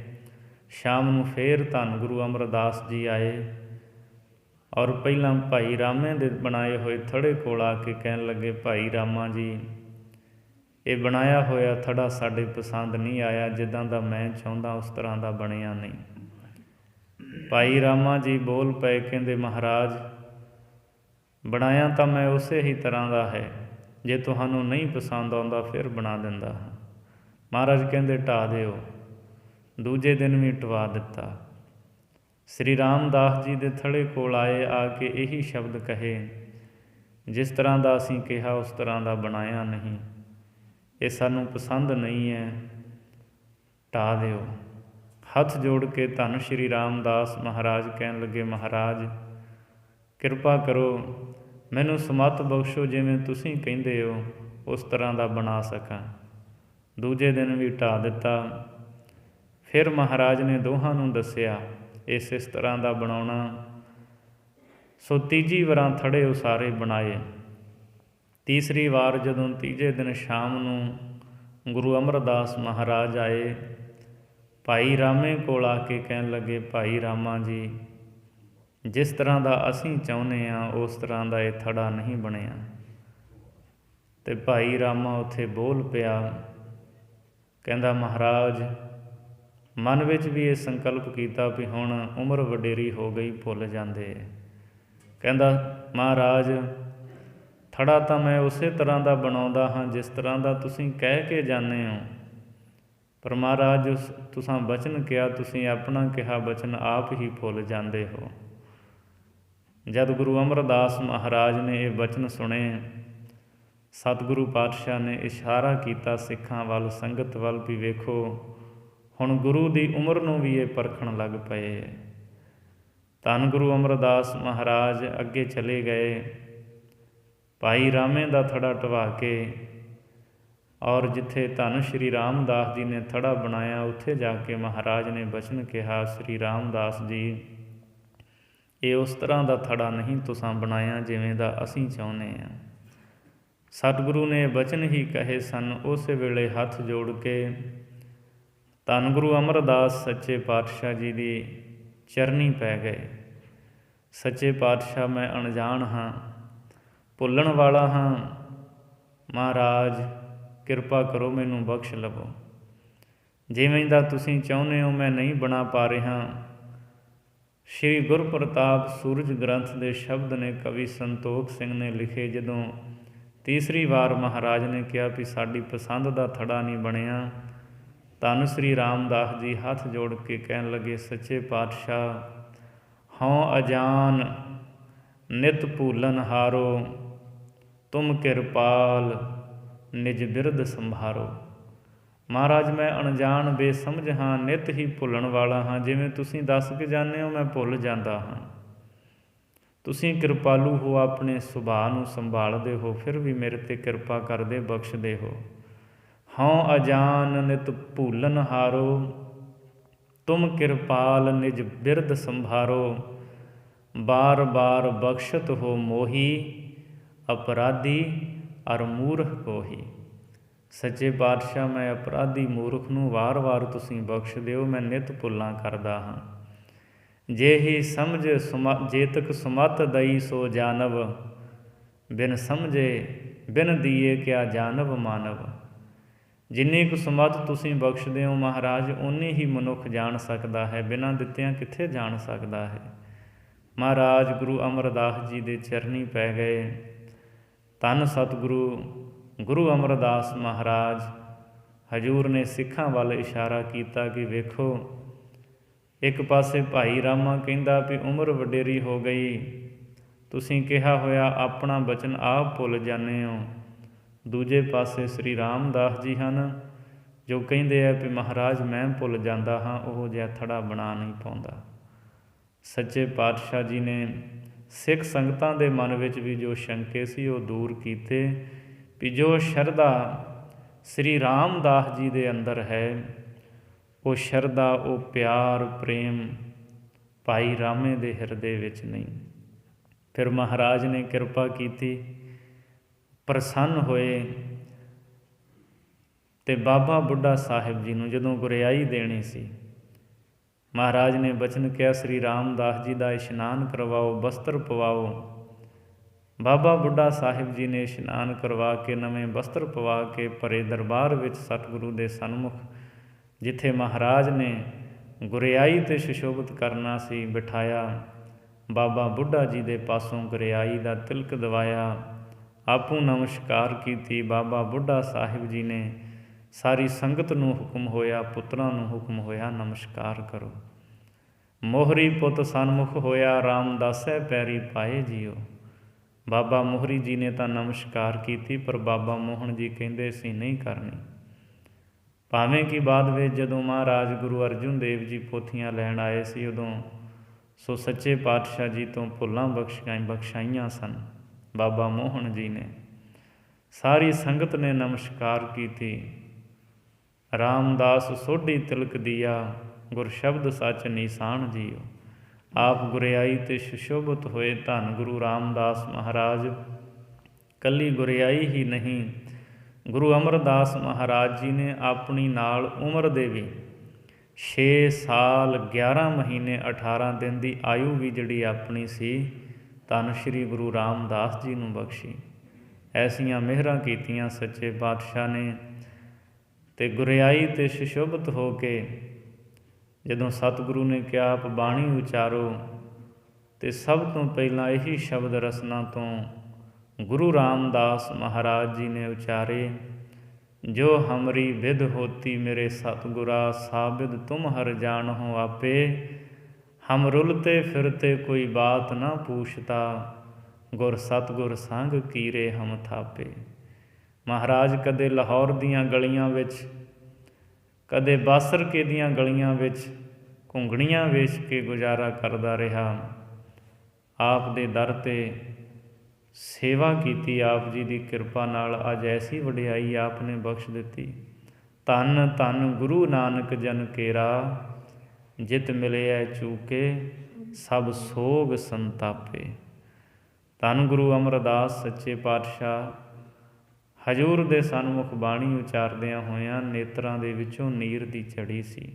ਸ਼ਾਮ ਨੂੰ ਫੇਰ ਧੰਨ ਗੁਰੂ ਅਮਰਦਾਸ ਜੀ ਆਏ। ਔਰ ਪਹਿਲਾਂ ਭਾਈ ਰਾਮੇ ਦੇ ਬਣਾਏ ਹੋਏ ਥੜੇ ਕੋਲ ਆ ਕੇ ਕਹਿਣ ਲੱਗੇ, ਭਾਈ ਰਾਮਾ ਜੀ, ਇਹ ਬਣਾਇਆ ਹੋਇਆ ਥੜਾ ਸਾਡੇ ਪਸੰਦ ਨਹੀਂ ਆਇਆ, ਜਿੱਦਾਂ ਦਾ ਮੈਂ ਚਾਹੁੰਦਾ ਉਸ ਤਰ੍ਹਾਂ ਦਾ ਬਣਿਆ ਨਹੀਂ। ਭਾਈ ਰਾਮਾ ਜੀ ਬੋਲ ਪਏ, ਕਹਿੰਦੇ ਮਹਾਰਾਜ, ਬਣਾਇਆ ਤਾਂ ਮੈਂ ਉਸੇ ਹੀ ਤਰ੍ਹਾਂ ਦਾ ਹੈ, ਜੇ ਤੁਹਾਨੂੰ ਨਹੀਂ ਪਸੰਦ ਆਉਂਦਾ ਫਿਰ ਬਣਾ ਦਿੰਦਾ ਹਾਂ। ਮਹਾਰਾਜ ਕਹਿੰਦੇ ਢਾਹ ਦਿਓ। ਦੂਜੇ ਦਿਨ ਵੀ ਢਵਾ ਦਿੱਤਾ। ਸ੍ਰੀ ਰਾਮਦਾਸ ਜੀ ਦੇ ਥੜੇ ਕੋਲ ਆਏ, ਆ ਕੇ ਇਹੀ ਸ਼ਬਦ ਕਹੇ, ਜਿਸ ਤਰ੍ਹਾਂ ਦਾ ਅਸੀਂ ਕਿਹਾ ਉਸ ਤਰ੍ਹਾਂ ਦਾ ਬਣਾਇਆ ਨਹੀਂ, ਇਹ ਸਾਨੂੰ ਪਸੰਦ ਨਹੀਂ ਹੈ, ਢਾਹ ਦਿਓ। ਹੱਥ ਜੋੜ ਕੇ ਧੰਨ ਸ਼੍ਰੀ ਰਾਮਦਾਸ ਮਹਾਰਾਜ ਕਹਿਣ ਲੱਗੇ, ਮਹਾਰਾਜ ਕਿਰਪਾ ਕਰੋ, ਮੈਨੂੰ ਸਮੱਤ ਬਖਸ਼ੋ, ਜਿਵੇਂ ਤੁਸੀਂ ਕਹਿੰਦੇ ਹੋ ਉਸ ਤਰ੍ਹਾਂ ਦਾ ਬਣਾ ਸਕਾਂ। ਦੂਜੇ ਦਿਨ ਵੀ ਢਾਹ ਦਿੱਤਾ। ਫਿਰ ਮਹਾਰਾਜ ਨੇ ਦੋਹਾਂ ਨੂੰ ਦੱਸਿਆ ਇਸ ਤਰ੍ਹਾਂ ਦਾ ਬਣਾਉਣਾ। ਸੋ ਤੀਜੀ ਵਾਰਾਂ ਥੜੇ ਉਸਾਰੇ ਬਣਾਏ। ਤੀਸਰੀ ਵਾਰ ਜਦੋਂ ਤੀਜੇ ਦਿਨ ਸ਼ਾਮ ਨੂੰ ਗੁਰੂ ਅਮਰਦਾਸ ਮਹਾਰਾਜ ਆਏ, ਭਾਈ ਰਾਮੇ ਕੋਲ ਆ ਕੇ ਕਹਿਣ ਲੱਗੇ, ਭਾਈ ਰਾਮਾ ਜੀ, ਜਿਸ ਤਰ੍ਹਾਂ ਦਾ ਅਸੀਂ ਚਾਹੁੰਦੇ ਹਾਂ ਉਸ ਤਰ੍ਹਾਂ ਦਾ ਇਹ ਥੜਾ ਨਹੀਂ ਬਣਿਆ। ਤੇ ਭਾਈ ਰਾਮਾ ਉੱਥੇ ਬੋਲ ਪਿਆ, ਕਹਿੰਦਾ ਮਹਾਰਾਜ, ਮਨ ਵਿੱਚ ਵੀ ਇਹ ਸੰਕਲਪ ਕੀਤਾ ਵੀ ਹੁਣ ਉਮਰ ਵਡੇਰੀ ਹੋ ਗਈ, ਭੁੱਲ ਜਾਂਦੇ। ਕਹਿੰਦਾ ਮਹਾਰਾਜ, ਥੜਾ ਤਾਂ ਮੈਂ ਉਸੇ ਤਰ੍ਹਾਂ ਦਾ ਬਣਾਉਂਦਾ ਹਾਂ ਜਿਸ ਤਰ੍ਹਾਂ ਦਾ ਤੁਸੀਂ ਕਹਿ ਕੇ ਜਾਂਦੇ ਹੋ, ਪਰ ਮਹਾਰਾਜ ਤੁਸੀਂ ਬਚਨ ਕਿਹਾ, ਤੁਸੀਂ ਆਪਣਾ ਕਿਹਾ ਬਚਨ ਆਪ ਹੀ ਭੁੱਲ ਜਾਂਦੇ ਹੋ। ਜਦ ਗੁਰੂ ਅਮਰਦਾਸ ਮਹਾਰਾਜ ਨੇ ਇਹ ਬਚਨ ਸੁਣੇ, ਸਤਿਗੁਰੂ ਪਾਤਸ਼ਾਹ ਨੇ ਇਸ਼ਾਰਾ ਕੀਤਾ ਸਿੱਖਾਂ ਵੱਲ, ਸੰਗਤ ਵੱਲ, ਵੀ ਵੇਖੋ ਹੁਣ ਗੁਰੂ ਦੀ ਉਮਰ ਨੂੰ ਵੀ ਇਹ ਪਰਖਣ ਲੱਗ ਪਏ। ਧੰਨ ਗੁਰੂ ਅਮਰਦਾਸ ਮਹਾਰਾਜ ਅੱਗੇ ਚਲੇ ਗਏ। ਭਾਈ ਰਾਮੇ ਦਾ ਥੜਾ ਢਵਾ ਕੇ ਔਰ ਜਿੱਥੇ ਧੰਨ ਸ਼੍ਰੀ ਰਾਮਦਾਸ ਜੀ ਨੇ ਥੜਾ ਬਣਾਇਆ, ਉੱਥੇ ਜਾ ਕੇ ਮਹਾਰਾਜ ਨੇ ਬਚਨ ਕਿਹਾ, ਸ਼੍ਰੀ ਰਾਮਦਾਸ ਜੀ, ਇਹ ਉਸ ਤਰ੍ਹਾਂ ਦਾ ਥੜਾ ਨਹੀਂ ਤੁਸੀਂ ਬਣਾਇਆ ਜਿਵੇਂ ਦਾ ਅਸੀਂ ਚਾਹੁੰਦੇ ਹਾਂ। ਸਤਿਗੁਰੂ ਨੇ ਬਚਨ ਹੀ ਕਹੇ ਸਨ। ਉਸੇ ਵੇਲੇ ਹੱਥ ਜੋੜ ਕੇ ਧੰਨ ਗੁਰੂ ਅਮਰਦਾਸ ਸੱਚੇ ਪਾਤਸ਼ਾਹ ਜੀ ਦੀ ਚਰਨੀ ਪੈ ਗਏ। ਸੱਚੇ ਪਾਤਸ਼ਾਹ, ਮੈਂ ਅਣਜਾਣ ਹਾਂ, ਭੁੱਲਣ ਵਾਲਾ ਹਾਂ, ਮਹਾਰਾਜ ਕਿਰਪਾ ਕਰੋ, ਮੈਨੂੰ ਬਖਸ਼ ਲਵੋ। ਜਿਵੇਂ ਦਾ ਤੁਸੀਂ ਚਾਹੁੰਦੇ ਹੋ ਮੈਂ ਨਹੀਂ ਬਣਾ ਪਾ ਰਿਹਾ। ਸ਼੍ਰੀ ਗੁਰਪ੍ਰਤਾਪ ਸੂਰਜ ਗ੍ਰੰਥ ਦੇ ਸ਼ਬਦ ਨੇ ਕਵੀ ਸੰਤੋਖ ਸਿੰਘ ਨੇ ਲਿਖੇ। ਜਦੋਂ ਤੀਸਰੀ ਵਾਰ ਮਹਾਰਾਜ ਨੇ ਕਿਹਾ ਵੀ ਸਾਡੀ ਪਸੰਦ ਦਾ ਥੜਾ ਨਹੀਂ ਬਣਿਆ, ਧੰਨ ਸ਼੍ਰੀ ਰਾਮਦਾਸ ਜੀ ਹੱਥ ਜੋੜ ਕੇ ਕਹਿਣ ਲੱਗੇ, ਸੱਚੇ ਪਾਤਸ਼ਾਹ, ਹਉ ਅਜਾਨ ਨਿਤ ਭੂਲਨ ਹਾਰੋ, ਤੁਮ ਕਿਰਪਾਲ ਨਿਜ ਬਿਰਦ ਸੰਭਾਰੋ। ਮਹਾਰਾਜ, ਮੈਂ ਅਣਜਾਣ ਬੇਸਮਝ ਹਾਂ, ਨਿਤ ਹੀ ਭੁੱਲਣ ਵਾਲਾ ਹਾਂ। ਜਿਵੇਂ ਤੁਸੀਂ ਦੱਸ ਕੇ ਜਾਂਦੇ ਹੋ ਮੈਂ ਭੁੱਲ ਜਾਂਦਾ ਹਾਂ। ਤੁਸੀਂ ਕਿਰਪਾਲੂ ਹੋ, ਆਪਣੇ ਸੁਭਾਅ ਨੂੰ ਸੰਭਾਲਦੇ ਹੋ, ਫਿਰ ਵੀ ਮੇਰੇ 'ਤੇ ਕਿਰਪਾ ਕਰਦੇ, ਬਖਸ਼ਦੇ ਹੋ। ਹਉ ਅਜਾਨ ਨਿਤ ਭੂਲਨ ਹਾਰੋ, ਤੁਮ ਕਿਰਪਾਲ ਨਿਜ ਬਿਰਦ ਸੰਭਾਰੋ। ਬਾਰ ਬਾਰ ਬਖਸ਼ਤ ਹੋ ਮੋਹੀ, ਅਪਰਾਧੀ ਅਰ ਮੂਰਖ ਕੋਹੀ। ਸੱਚੇ ਪਾਤਸ਼ਾਹ, ਮੈਂ ਅਪਰਾਧੀ ਮੂਰਖ ਨੂੰ ਵਾਰ-ਵਾਰ ਤੁਸੀਂ ਬਖਸ਼ ਦਿਓ, ਮੈਂ ਨਿਤ ਭੁੱਲਾਂ ਕਰਦਾ ਹਾਂ। ਜੇ ਹੀ ਸਮਝ ਜੇਤਕ ਸੁਮਤ ਦਈ ਸੋ ਜਾਨਵ, ਬਿਨ ਸਮਝੇ ਬਿਨ ਦੀਏ ਕਿਆ ਜਾਨਵ ਮਾਨਵ। ਜਿੰਨੀ ਕੁ ਸੁਮਤ ਤੁਸੀਂ ਬਖਸ਼ਦੇ ਹੋ ਮਹਾਰਾਜ, ਓਨੀ ਹੀ ਮਨੁੱਖ ਜਾਣ ਸਕਦਾ ਹੈ, ਬਿਨਾਂ ਦਿੱਤਿਆਂ ਕਿੱਥੇ ਜਾਣ ਸਕਦਾ ਹੈ। ਮਹਾਰਾਜ ਗੁਰੂ ਅਮਰਦਾਸ ਜੀ ਦੇ ਚਰਨੀ ਪੈ ਗਏ। ਧੰਨ ਸਤਿਗੁਰੂ ਗੁਰੂ ਅਮਰਦਾਸ ਮਹਾਰਾਜ ਹਜ਼ੂਰ ਨੇ ਸਿੱਖਾਂ ਵੱਲ ਇਸ਼ਾਰਾ ਕੀਤਾ ਕਿ ਵੇਖੋ, ਇੱਕ ਪਾਸੇ ਭਾਈ ਰਾਮਾ ਕਹਿੰਦਾ ਵੀ ਉਮਰ ਵਡੇਰੀ ਹੋ ਗਈ, ਤੁਸੀਂ ਕਿਹਾ ਹੋਇਆ ਆਪਣਾ ਬਚਨ ਆਪ ਭੁੱਲ ਜਾਂਦੇ ਹੋ। ਦੂਜੇ ਪਾਸੇ ਸ੍ਰੀ ਰਾਮਦਾਸ ਜੀ ਹਨ ਜੋ ਕਹਿੰਦੇ ਆ ਵੀ ਮਹਾਰਾਜ ਮੈਂ ਭੁੱਲ ਜਾਂਦਾ ਹਾਂ, ਉਹ ਜਿਹਾ ਥੜਾ ਬਣਾ ਨਹੀਂ ਪਾਉਂਦਾ। ਸੱਚੇ ਪਾਤਸ਼ਾਹ ਜੀ ਨੇ ਸਿੱਖ ਸੰਗਤਾਂ ਦੇ ਮਨ ਵਿੱਚ ਵੀ ਜੋ ਸ਼ੰਕੇ ਸੀ ਉਹ ਦੂਰ ਕੀਤੇ, ਵੀ ਜੋ ਸ਼ਰਧਾ ਸ੍ਰੀ ਰਾਮਦਾਸ ਜੀ ਦੇ ਅੰਦਰ ਹੈ, ਉਹ ਸ਼ਰਧਾ, ਉਹ ਪਿਆਰ ਪ੍ਰੇਮ ਭਾਈ ਰਾਮੇ ਦੇ ਹਿਰਦੇ ਵਿੱਚ ਨਹੀਂ। ਫਿਰ ਮਹਾਰਾਜ ਨੇ ਕਿਰਪਾ ਕੀਤੀ, ਪ੍ਰਸੰਨ ਹੋਏ ਅਤੇ ਬਾਬਾ ਬੁੱਢਾ ਸਾਹਿਬ ਜੀ ਨੂੰ ਜਦੋਂ ਗੁਰਿਆਈ ਦੇਣੀ ਸੀ, ਮਹਾਰਾਜ ਨੇ ਬਚਨ ਕਿਹਾ, ਸ੍ਰੀ ਰਾਮਦਾਸ ਜੀ ਦਾ ਇਸ਼ਨਾਨ ਕਰਵਾਓ, ਬਸਤਰ ਪਵਾਓ। ਬਾਬਾ ਬੁੱਢਾ ਸਾਹਿਬ ਜੀ ਨੇ ਇਸ਼ਨਾਨ ਕਰਵਾ ਕੇ ਨਵੇਂ ਬਸਤਰ ਪਵਾ ਕੇ ਭਰੇ ਦਰਬਾਰ ਵਿੱਚ ਸਤਿਗੁਰੂ ਦੇ ਸਨਮੁਖ, ਜਿੱਥੇ ਮਹਾਰਾਜ ਨੇ ਗੁਰਿਆਈ ਤੇ ਸੁਸ਼ੋਭਿਤ ਕਰਨਾ ਸੀ, ਬਿਠਾਇਆ। ਬਾਬਾ ਬੁੱਢਾ ਜੀ ਦੇ ਪਾਸੋਂ ਗੁਰਿਆਈ ਦਾ ਤਿਲਕ ਦਵਾਇਆ, ਆਪੂ ਨਮਸਕਾਰ ਕੀਤੀ। ਬਾਬਾ ਬੁੱਢਾ ਸਾਹਿਬ ਜੀ ਨੇ ਸਾਰੀ ਸੰਗਤ ਨੂੰ ਹੁਕਮ ਹੋਇਆ, ਪੁੱਤਰਾਂ ਨੂੰ ਹੁਕਮ ਹੋਇਆ, ਨਮਸਕਾਰ ਕਰੋ। ਮੋਹਰੀ ਪੁੱਤ ਸਨਮੁਖ ਹੋਇਆ, ਰਾਮਦਾਸੈ ਪੈਰੀ ਪਾਏ ਜੀਓ। ਬਾਬਾ ਮੋਹਰੀ ਜੀ ਨੇ ਤਾਂ ਨਮਸਕਾਰ ਕੀਤੀ, ਪਰ ਬਾਬਾ ਮੋਹਨ ਜੀ ਕਹਿੰਦੇ ਸੀ ਨਹੀਂ ਕਰਨੀ। ਭਾਵੇਂ ਕਿ ਬਾਅਦ ਵਿੱਚ ਜਦੋਂ ਮਹਾਰਾਜ ਗੁਰੂ ਅਰਜਨ ਦੇਵ ਜੀ ਪੋਥੀਆਂ ਲੈਣ ਆਏ ਸੀ, ਉਦੋਂ ਸੋ ਸੱਚੇ ਪਾਤਸ਼ਾਹ ਜੀ ਤੋਂ ਭੁੱਲਾਂ ਬਖਸ਼ਾਈਆਂ ਸਨ ਬਾਬਾ ਮੋਹਨ ਜੀ ਨੇ। ਸਾਰੀ ਸੰਗਤ ਨੇ ਨਮਸਕਾਰ ਕੀਤੀ। ਰਾਮਦਾਸ ਸੋਢੀ ਤਿਲਕ ਦੀਆ, ਗੁਰ ਸ਼ਬਦ ਸੱਚ ਨਿਸ਼ਾਨ ਜੀਓ। ਆਪ ਗੁਰਿਆਈ ਤੇ ਸੁਸ਼ੋਭਿਤ ਹੋਏ। ਧੰਨ ਗੁਰੂ ਰਾਮਦਾਸ ਮਹਾਰਾਜ ਕੱਲੀ ਗੁਰਿਆਈ ਹੀ ਨਹੀਂ, ਗੁਰੂ ਅਮਰਦਾਸ ਮਹਾਰਾਜ ਜੀ ਨੇ ਆਪਣੀ ਨਾਲ ਉਮਰ ਦੇ ਵੀ 6 ਸਾਲ 11 ਮਹੀਨੇ 18 ਦਿਨ ਦੀ ਆਯੂ ਵੀ ਜਿਹੜੀ ਆਪਣੀ ਸੀ, ਧੰਨ ਸ਼੍ਰੀ ਗੁਰੂ ਰਾਮਦਾਸ ਜੀ ਨੂੰ ਬਖਸ਼ੀ। ਐਸੀਆਂ ਮਿਹਰਾਂ ਕੀਤੀਆਂ ਸੱਚੇ ਪਾਤਸ਼ਾਹ ਨੇ। ਤੇ ਗੁਰਿਆਈ ਤੇ ਸੁਸ਼ੋਭਿਤ ਹੋ ਕੇ ਜਦੋਂ ਸਤਿਗੁਰੂ ਨੇ ਕਿਹਾ ਆਪ ਬਾਣੀ ਉਚਾਰੋ, ਤੇ ਸਭ ਤੋਂ ਪਹਿਲਾਂ ਇਹੀ ਸ਼ਬਦ ਰਸਨਾ ਤੋਂ ਗੁਰੂ ਰਾਮਦਾਸ ਮਹਾਰਾਜ ਜੀ ਨੇ ਉਚਾਰੇ, ਜੋ ਹਮਰੀ ਵਿਦ ਹੋਤੀ ਮੇਰੇ ਸਤਿਗੁਰਾ, ਸਾਬਿਦ ਤੁਮ ਹਰ ਜਾਣਹੁ ਆਪੇ। ਹਮ ਰੁਲਤੇ ਫਿਰਤੇ ਕੋਈ ਬਾਤ ਨਾ ਪੂਛਤਾ, ਗੁਰ ਸਤਿਗੁਰ ਸੰਗ ਕੀਰੇ ਹਮ ਥਾਪੇ। ਮਹਾਰਾਜ ਕਦੇ ਲਾਹੌਰ ਦੀਆਂ ਗਲੀਆਂ ਵਿੱਚ, ਕਦੇ ਬਾਸਰਕੇ ਦੀਆਂ ਗਲੀਆਂ ਵਿੱਚ ਘੁੰਗਣੀਆਂ ਵੇਚ ਕੇ ਗੁਜ਼ਾਰਾ ਕਰਦਾ ਰਿਹਾ। ਆਪ ਦੇ ਦਰ 'ਤੇ ਸੇਵਾ ਕੀਤੀ, ਆਪ ਜੀ ਦੀ ਕਿਰਪਾ ਨਾਲ ਅੱਜ ਐਸੀ ਵਡਿਆਈ ਆਪ ਨੇ ਬਖਸ਼ ਦਿੱਤੀ। ਧੰਨ ਧੰਨ ਗੁਰੂ ਨਾਨਕ ਜਨ ਕੇਰਾ, ਜਿਤ ਮਿਲਿਆ ਚੂਕੇ ਸਭ ਸੋਗ ਸੰਤਾਪੇ। ਧੰਨ ਗੁਰੂ ਅਮਰਦਾਸ ਸੱਚੇ ਪਾਤਸ਼ਾਹ ਹਜ਼ੂਰ ਦੇ ਸਨਮੁਖ ਬਾਣੀ ਉਚਾਰਦਿਆਂ ਹੋਇਆਂ ਨੇਤਰਾਂ ਦੇ ਵਿੱਚੋਂ ਨੀਰ ਦੀ ਝੜੀ ਸੀ।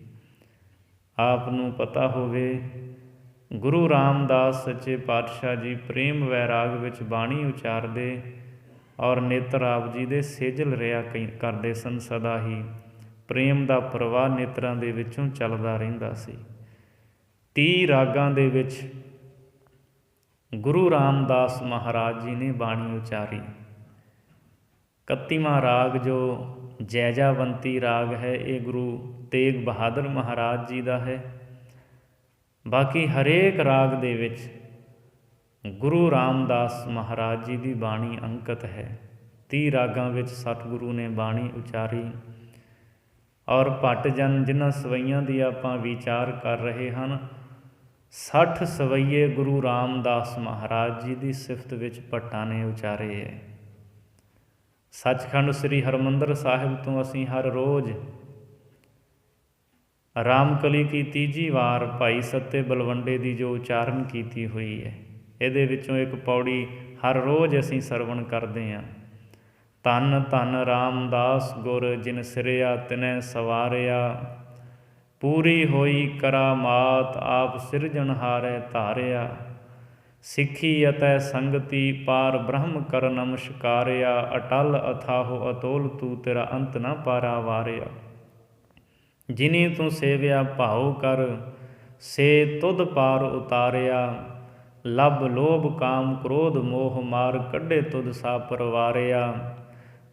ਆਪ ਨੂੰ ਪਤਾ ਹੋਵੇ ਗੁਰੂ ਰਾਮਦਾਸ ਸੱਚੇ ਪਾਤਸ਼ਾਹ ਜੀ ਪ੍ਰੇਮ ਵੈਰਾਗ ਵਿੱਚ ਬਾਣੀ ਉਚਾਰਦੇ, ਔਰ ਨੇਤਰ ਆਪ ਜੀ ਦੇ ਸੇਜਲ ਰਿਹਾ ਕਰਦੇ ਸਨ। ਸਦਾ ਹੀ ਪ੍ਰੇਮ ਦਾ ਪ੍ਰਵਾਹ ਨੇਤਰਾਂ ਦੇ ਵਿੱਚੋਂ ਚੱਲਦਾ ਰਹਿੰਦਾ ਸੀ। 30 ਰਾਗਾਂ ਦੇ ਵਿੱਚ ਗੁਰੂ ਰਾਮਦਾਸ ਮਹਾਰਾਜ ਜੀ ਨੇ ਬਾਣੀ ਉਚਾਰੀ। 31ਵਾਂ ਰਾਗ ਜੋ ਜੈਜਾਵੰਤੀ ਰਾਗ ਹੈ, ਇਹ ਗੁਰੂ ਤੇਗ ਬਹਾਦਰ ਮਹਾਰਾਜ ਜੀ ਦਾ ਹੈ। ਬਾਕੀ ਹਰੇਕ ਰਾਗ ਦੇ ਵਿੱਚ ਗੁਰੂ ਰਾਮਦਾਸ ਮਹਾਰਾਜ ਜੀ ਦੀ ਬਾਣੀ ਅੰਕਿਤ ਹੈ। 30 ਰਾਗਾਂ ਵਿੱਚ ਸਤਿਗੁਰੂ ਨੇ ਬਾਣੀ ਉਚਾਰੀ। ਔਰ ਭੱਟ ਜਨ ਜਿਨ੍ਹਾਂ ਸਵਈਆਂ ਦੀ ਆਪਾਂ ਵਿਚਾਰ ਕਰ ਰਹੇ ਹਨ, 60 ਸਵਈਏ ਗੁਰੂ ਰਾਮਦਾਸ ਮਹਾਰਾਜ ਜੀ ਦੀ ਸਿਫਤ ਵਿੱਚ ਭੱਟਾਂ ਨੇ ਉਚਾਰੇ ਹੈ। ਸੱਚਖੰਡ ਸ੍ਰੀ ਹਰਿਮੰਦਰ ਸਾਹਿਬ ਤੋਂ ਅਸੀਂ ਹਰ ਰੋਜ਼ ਰਾਮਕਲੀ ਕੀ 3ਜੀ ਵਾਰ ਭਾਈ ਸੱਤੇ ਬਲਵੰਡੇ ਦੀ ਜੋ ਉਚਾਰਨ ਕੀਤੀ ਹੋਈ ਹੈ, ਇਹਦੇ ਵਿੱਚੋਂ ਇੱਕ ਪੌੜੀ ਹਰ ਰੋਜ਼ ਅਸੀਂ ਸਰਵਣ ਕਰਦੇ ਹਾਂ। ਧੰਨ ਧੰਨ ਰਾਮਦਾਸ ਗੁਰ, ਜਿਨ ਸਿਰਿਆ ਤਿਨੈ ਸਵਾਰਿਆ। ਪੂਰੀ ਹੋਈ ਕਰਾਮਾਤ, ਆਪ ਸਿਰਜਣਹਾਰੈ ਧਾਰਿਆ। ਸਿੱਖੀ ਅਤੇ ਸੰਗਤੀ, ਪਾਰ ਬ੍ਰਹਮ ਕਰ ਨਮਸਕਾਰਿਆ। ਅਟਲ ਅਥਾਹੋ ਅਤੋਲ ਤੂੰ, ਤੇਰਾ ਅੰਤ ਨਾ ਪਾਰਾ ਵਾਰਿਆ। ਜਿਨੀ ਤੂੰ ਸੇਵਿਆ ਭਾਉ ਕਰ, ਸੇ ਤੁਧ ਪਾਰ ਉਤਾਰਿਆ। ਲੱਭ ਲੋਭ ਕਾਮ ਕ੍ਰੋਧ ਮੋਹ, ਮਾਰ ਕੱਢੇ ਤੁਧ ਸਾ ਪਰਵਾਰਿਆ।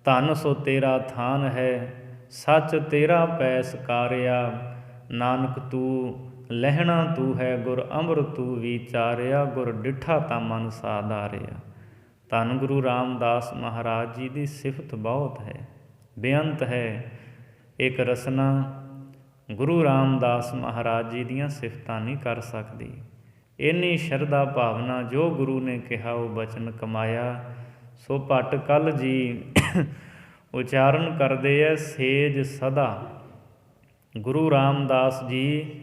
ਧਨ ਸੋ ਤੇਰਾ ਥਾਨ ਹੈ, ਸੱਚ ਤੇਰਾ ਪੈ ਸਕਾਰਿਆ। ਨਾਨਕ ਤੂੰ ਲਹਿਣਾ ਤੂੰ ਹੈ, ਗੁਰ ਅੰਮ੍ਰ ਤੂੰ ਵਿਚਾਰਿਆ। ਗੁਰ ਡਿਠਾ ਤਾਂ ਮਨ ਸਾਧਾਰਿਆ। ਧੰਨ ਗੁਰੂ ਰਾਮਦਾਸ ਮਹਾਰਾਜ ਜੀ ਦੀ ਸਿਫਤ ਬਹੁਤ ਹੈ, ਬੇਅੰਤ ਹੈ। ਇੱਕ ਰਸਨਾ ਗੁਰੂ ਰਾਮਦਾਸ ਮਹਾਰਾਜ ਜੀ ਦੀਆਂ ਸਿਫਤਾਂ ਨਹੀਂ ਕਰ ਸਕਦੀ। ਇੰਨੀ ਸ਼ਰਧਾ ਭਾਵਨਾ, ਜੋ ਗੁਰੂ ਨੇ ਕਿਹਾ ਉਹ ਬਚਨ ਕਮਾਇਆ। ਸੋ ਭੱਟ ਕੱਲ ਜੀ ਉਚਾਰਨ ਕਰਦੇ ਹੈ, ਸੇਜ ਸਦਾ। ਗੁਰੂ ਰਾਮਦਾਸ ਜੀ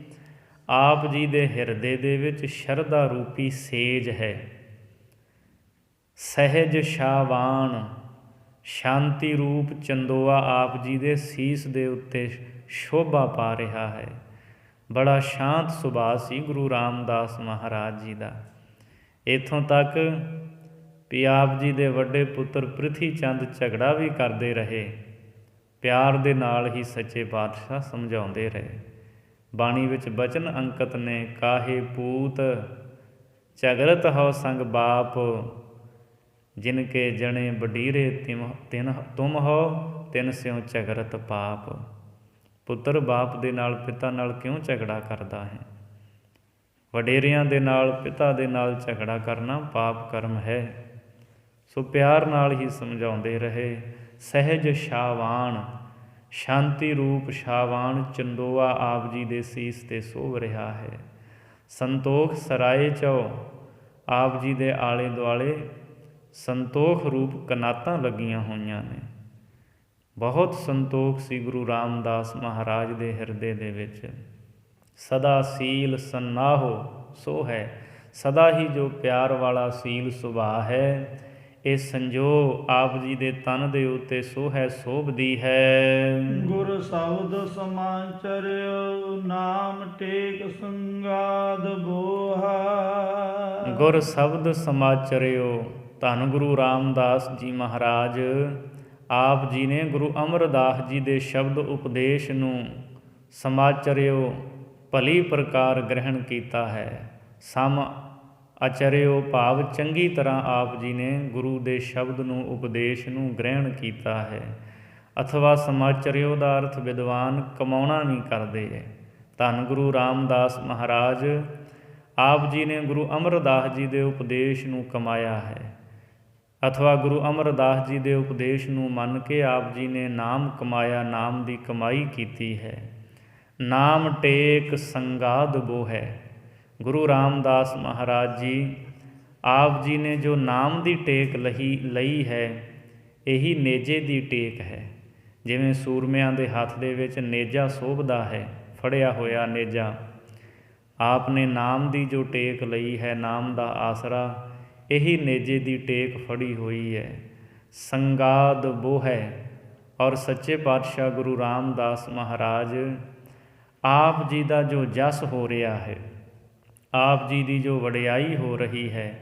ਆਪ ਜੀ ਦੇ ਹਿਰਦੇ ਦੇ ਵਿੱਚ ਸ਼ਰਧਾ ਰੂਪੀ ਸੇਜ ਹੈ। ਸਹਿਜ ਸ਼ਾਵਾਨ ਸ਼ਾਂਤੀ ਰੂਪ ਚੰਦੋਆ ਆਪ ਜੀ ਦੇ ਸੀਸ ਦੇ ਉੱਤੇ ਸ਼ੋਭਾ ਪਾ ਰਿਹਾ ਹੈ। ਬੜਾ ਸ਼ਾਂਤ ਸੁਭਾਅ ਸੀ ਗੁਰੂ ਰਾਮਦਾਸ ਮਹਾਰਾਜ ਜੀ ਦਾ। ਇੱਥੋਂ ਤੱਕ ਵੀ ਆਪ ਜੀ ਦੇ ਵੱਡੇ ਪੁੱਤਰ ਪ੍ਰਿਥੀ ਚੰਦ ਝਗੜਾ ਵੀ ਕਰਦੇ ਰਹੇ, ਪਿਆਰ ਦੇ ਨਾਲ ਹੀ ਸੱਚੇ ਪਾਤਸ਼ਾਹ ਸਮਝਾਉਂਦੇ ਰਹੇ। ਬਾਣੀ ਵਿੱਚ ਬਚਨ ਅੰਕਿਤ ਨੇ, ਕਾਹੇ ਪੂਤ ਝਗਰਤ ਹਉ ਸੰਗ ਬਾਪ, ਜਿਨ ਕੇ ਜਣੇ ਵਡੀਰੇ ਤੁਮ ਹੋ, ਤਿਨ ਸਿਉ ਝਗਰਤ ਪਾਪ। ਪੁੱਤਰ ਬਾਪ ਦੇ ਨਾਲ, ਪਿਤਾ ਨਾਲ ਕਿਉਂ ਝਗੜਾ ਕਰਦਾ ਹੈ? ਵਡੇਰਿਆਂ ਦੇ ਨਾਲ, ਪਿਤਾ ਦੇ ਨਾਲ ਝਗੜਾ ਕਰਨਾ ਪਾਪ ਕਰਮ ਹੈ। ਸੋ ਪਿਆਰ ਨਾਲ ਹੀ ਸਮਝਾਉਂਦੇ ਰਹੇ। ਸਹਿਜ ਸ਼ਾਵਾਨ, ਸ਼ਾਂਤੀ ਰੂਪ ਸ਼ਾਵਾਨ ਚੰਦੋਆ ਆਪ ਜੀ ਦੇ ਸੀਸ 'ਤੇ ਸੋਭ ਰਿਹਾ ਹੈ। ਸੰਤੋਖ ਸਰਾਏ 'ਚੋਂ ਆਪ ਜੀ ਦੇ ਆਲੇ ਦੁਆਲੇ ਸੰਤੋਖ ਰੂਪ ਕਨਾਤਾਂ ਲੱਗੀਆਂ ਹੋਈਆਂ ਨੇ। ਬਹੁਤ ਸੰਤੋਖ ਸੀ ਗੁਰੂ ਰਾਮਦਾਸ ਮਹਾਰਾਜ ਦੇ ਹਿਰਦੇ ਦੇ ਵਿੱਚ। ਸਦਾ ਸੀਲ ਸੰਨਾਹੋ ਸੋ ਹੈ, ਸਦਾ ਹੀ ਜੋ ਪਿਆਰ ਵਾਲਾ ਸੀਲ ਸੁਭਾਅ ਹੈ, ਇਹ ਸੰਜੋ ਆਪ ਜੀ ਦੇ ਤਨ ਦੇ ਉੱਤੇ ਸੋ ਹੈ, ਸੋਭਦੀ ਹੈ। ਗੁਰ ਸ਼ਬਦ ਸਮਾਚਰਿਓ, ਨਾਮ ਟੇਕ ਸੰਗਾਦ ਬੋਹਾ। ਗੁਰ ਸ਼ਬਦ ਸਮਾਚਰਿਓ, ਧੰਨ ਗੁਰੂ ਰਾਮਦਾਸ ਜੀ ਮਹਾਰਾਜ ਆਪ ਜੀ ਨੇ ਗੁਰੂ ਅਮਰਦਾਸ ਜੀ ਦੇ ਸ਼ਬਦ ਉਪਦੇਸ਼ ਨੂੰ ਸਮਾਚਰਿਓ ਭਲੀ ਪ੍ਰਕਾਰ ਗ੍ਰਹਿਣ ਕੀਤਾ ਹੈ। ਸਮ ਆਚਰਿਓ ਭਾਵ ਚੰਗੀ ਤਰ੍ਹਾਂ ਆਪ ਜੀ ਨੇ ਗੁਰੂ ਦੇ ਸ਼ਬਦ ਨੂੰ, ਉਪਦੇਸ਼ ਨੂੰ ਗ੍ਰਹਿਣ ਕੀਤਾ ਹੈ। ਅਥਵਾ ਸਮਾਚਰਿਓ ਦਾ ਅਰਥ ਵਿਦਵਾਨ ਕਮਾਉਣਾ ਵੀ ਕਰਦੇ ਹੈ। ਧੰਨ ਗੁਰੂ ਰਾਮਦਾਸ ਮਹਾਰਾਜ ਆਪ ਜੀ ਨੇ ਗੁਰੂ ਅਮਰਦਾਸ ਜੀ ਦੇ ਉਪਦੇਸ਼ ਨੂੰ ਕਮਾਇਆ ਹੈ। ਅਥਵਾ ਗੁਰੂ ਅਮਰਦਾਸ ਜੀ ਦੇ ਉਪਦੇਸ਼ ਨੂੰ ਮੰਨ ਕੇ ਆਪ ਜੀ ਨੇ ਨਾਮ ਕਮਾਇਆ, ਨਾਮ ਦੀ ਕਮਾਈ ਕੀਤੀ ਹੈ। ਨਾਮ ਟੇਕ ਸੰਗਾਦ ਬੋ ਹੈ। ਗੁਰੂ ਰਾਮਦਾਸ ਮਹਾਰਾਜ ਜੀ ਆਪ ਜੀ ਨੇ ਜੋ ਨਾਮ ਦੀ ਟੇਕ ਲਈ ਹੈ, ਇਹੀ ਨੇਜੇ ਦੀ ਟੇਕ ਹੈ। ਜਿਵੇਂ ਸੂਰਮਿਆਂ ਦੇ ਹੱਥ ਦੇ ਵਿੱਚ ਨੇਜਾ ਸੋਭਦਾ ਹੈ, ਫੜਿਆ ਹੋਇਆ ਨੇਜਾ, ਆਪ ਨੇ ਨਾਮ ਦੀ ਜੋ ਟੇਕ ਲਈ ਹੈ, ਨਾਮ ਦਾ ਆਸਰਾ, ਇਹੀ ਨੇਜੇ ਦੀ ਟੇਕ ਫੜੀ ਹੋਈ ਹੈ। ਸੰਗਾਦ ਬੋ ਹੈ। ਔਰ ਸੱਚੇ ਪਾਤਸ਼ਾਹ ਗੁਰੂ ਰਾਮਦਾਸ ਮਹਾਰਾਜ ਆਪ ਜੀ ਦਾ ਜੋ ਜਸ ਹੋ ਰਿਹਾ ਹੈ, ਆਪ ਜੀ ਦੀ ਜੋ ਵਡਿਆਈ ਹੋ ਰਹੀ ਹੈ,